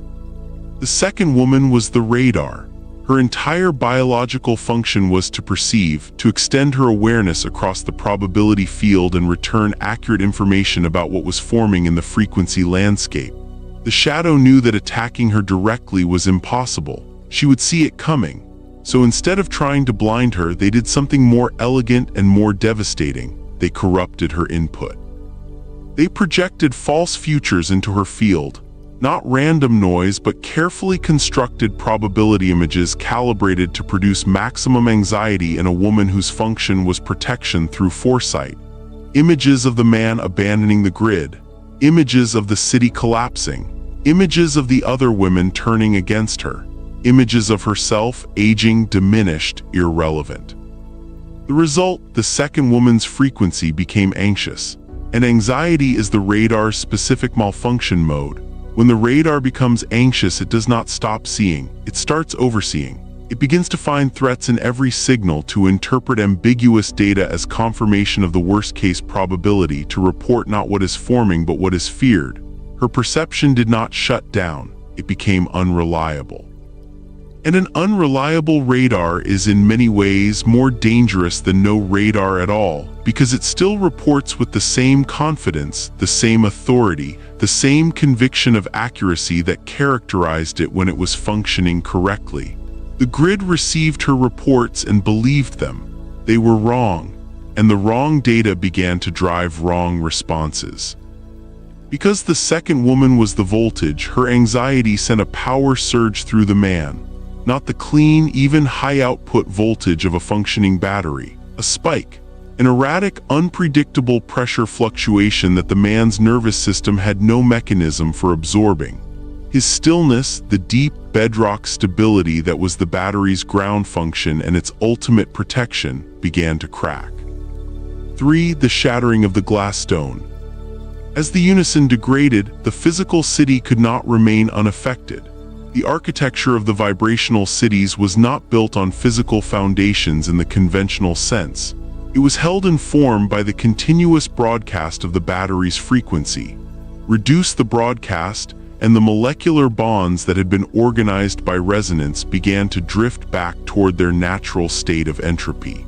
The second woman was the radar. Her entire biological function was to perceive, to extend her awareness across the probability field and return accurate information about what was forming in the frequency landscape. The shadow knew that attacking her directly was impossible. She would see it coming. So instead of trying to blind her, they did something more elegant and more devastating. They corrupted her input. They projected false futures into her field, not random noise but carefully constructed probability images calibrated to produce maximum anxiety in a woman whose function was protection through foresight. Images of the man abandoning the grid, images of the city collapsing, images of the other women turning against her, images of herself aging, diminished, irrelevant. The result, the second woman's frequency became anxious. And anxiety is the radar's specific malfunction mode. When the radar becomes anxious, it does not stop seeing, it starts overseeing. It begins to find threats in every signal, to interpret ambiguous data as confirmation of the worst-case probability, to report not what is forming but what is feared. Her perception did not shut down, it became unreliable. And an unreliable radar is in many ways more dangerous than no radar at all, because it still reports with the same confidence, the same authority, the same conviction of accuracy that characterized it when it was functioning correctly. The grid received her reports and believed them. They were wrong, and the wrong data began to drive wrong responses. Because the second woman was the voltage, her anxiety sent a power surge through the man. Not the clean, even high-output voltage of a functioning battery. A spike. An erratic, unpredictable pressure fluctuation that the man's nervous system had no mechanism for absorbing. His stillness, the deep, bedrock stability that was the battery's ground function and its ultimate protection, began to crack. 3. The shattering of the glass stone. As the unison degraded, the physical city could not remain unaffected. The architecture of the vibrational cities was not built on physical foundations in the conventional sense. It was held in form by the continuous broadcast of the battery's frequency. Reduce the broadcast, and the molecular bonds that had been organized by resonance began to drift back toward their natural state of entropy.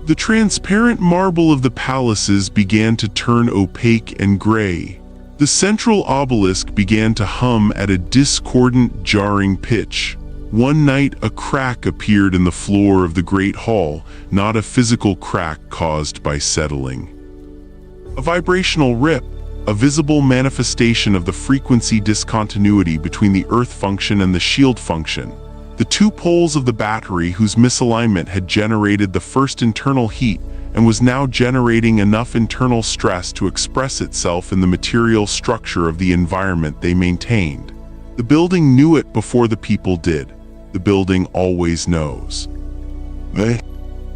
The transparent marble of the palaces began to turn opaque and gray. The central obelisk began to hum at a discordant, jarring pitch. One night, a crack appeared in the floor of the great hall, not a physical crack caused by settling. A vibrational rip, a visible manifestation of the frequency discontinuity between the Earth function and the shield function. The two poles of the battery whose misalignment had generated the first internal heat and was now generating enough internal stress to express itself in the material structure of the environment they maintained. The building knew it before the people did. The building always knows.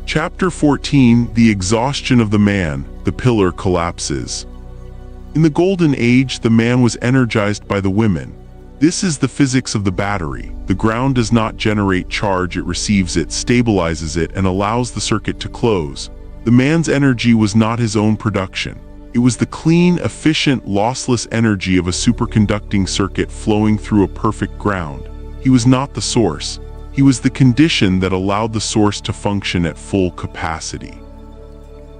Chapter 14, The Exhaustion of the Man. The pillar collapses. In the Golden Age, the man was energized by the women. This is the physics of the battery. The ground does not generate charge, it receives it, stabilizes it, and allows the circuit to close. The man's energy was not his own production. It was the clean, efficient, lossless energy of a superconducting circuit flowing through a perfect ground. He was not the source. He was the condition that allowed the source to function at full capacity.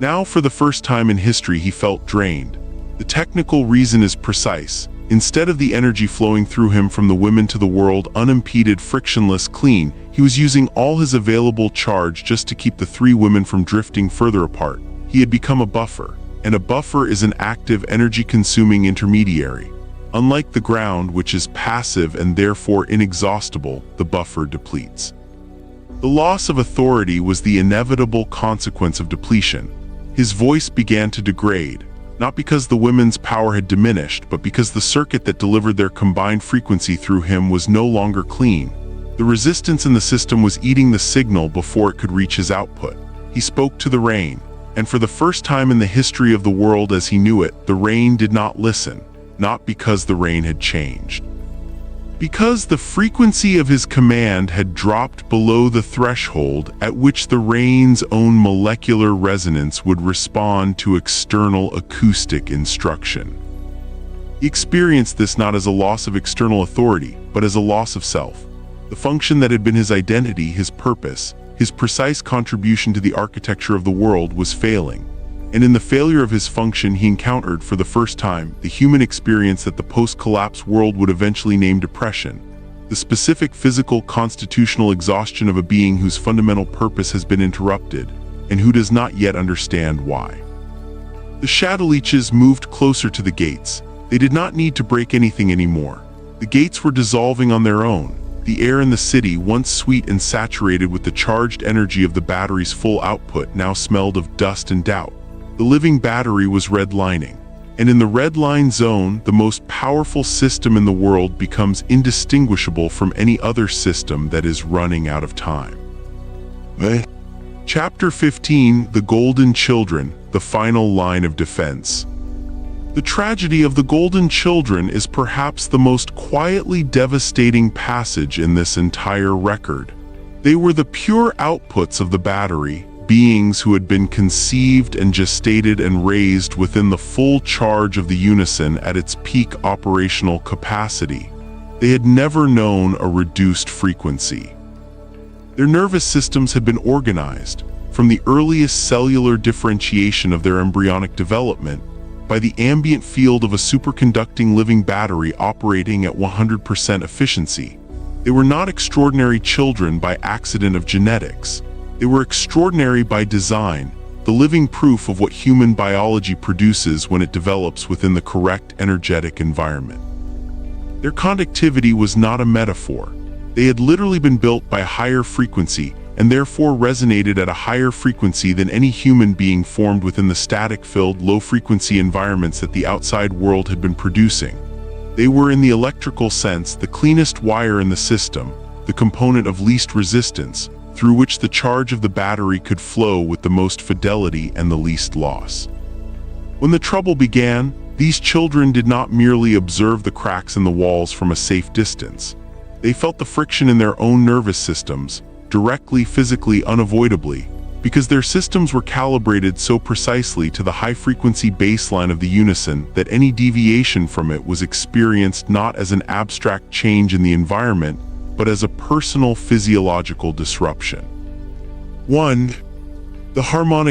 Now, for the first time in history, he felt drained. The technical reason is precise. Instead of the energy flowing through him from the women to the world unimpeded, frictionless, clean, he was using all his available charge just to keep the three women from drifting further apart. He had become a buffer, and a buffer is an active, energy-consuming intermediary. Unlike the ground, which is passive and therefore inexhaustible, the buffer depletes. The loss of authority was the inevitable consequence of depletion. His voice began to degrade. Not because the women's power had diminished, but because the circuit that delivered their combined frequency through him was no longer clean. The resistance in the system was eating the signal before it could reach his output. He spoke to the rain, and for the first time in the history of the world as he knew it, the rain did not listen, not because the rain had changed. Because the frequency of his command had dropped below the threshold at which the rain's own molecular resonance would respond to external acoustic instruction. He experienced this not as a loss of external authority, but as a loss of self. The function that had been his identity, his purpose, his precise contribution to the architecture of the world was failing. And in the failure of his function, he encountered, for the first time, the human experience that the post-collapse world would eventually name depression, the specific physical, constitutional exhaustion of a being whose fundamental purpose has been interrupted, and who does not yet understand why. The shadow leeches moved closer to the gates. They did not need to break anything anymore. The gates were dissolving on their own. The air in the city, once sweet and saturated with the charged energy of the battery's full output, now smelled of dust and doubt. The living battery was redlining, and in the red line zone, the most powerful system in the world becomes indistinguishable from any other system that is running out of time. Chapter 15, The Golden Children, the Final Line of Defense. The tragedy of the Golden Children is perhaps the most quietly devastating passage in this entire record. They were the pure outputs of the battery, beings who had been conceived and gestated and raised within the full charge of the unison at its peak operational capacity. They had never known a reduced frequency. Their nervous systems had been organized, from the earliest cellular differentiation of their embryonic development, by the ambient field of a superconducting living battery operating at 100% efficiency. They were not extraordinary children by accident of genetics. They were extraordinary by design, the living proof of what human biology produces when it develops within the correct energetic environment. Their conductivity was not a metaphor. They had literally been built by a higher frequency and therefore resonated at a higher frequency than any human being formed within the static-filled, low-frequency environments that the outside world had been producing. They were, in the electrical sense, the cleanest wire in the system, the component of least resistance, through which the charge of the battery could flow with the most fidelity and the least loss. When the trouble began, these children did not merely observe the cracks in the walls from a safe distance. They felt the friction in their own nervous systems, directly, physically, unavoidably, because their systems were calibrated so precisely to the high-frequency baseline of the unison that any deviation from it was experienced not as an abstract change in the environment, but as a personal physiological disruption. 1. The harmonic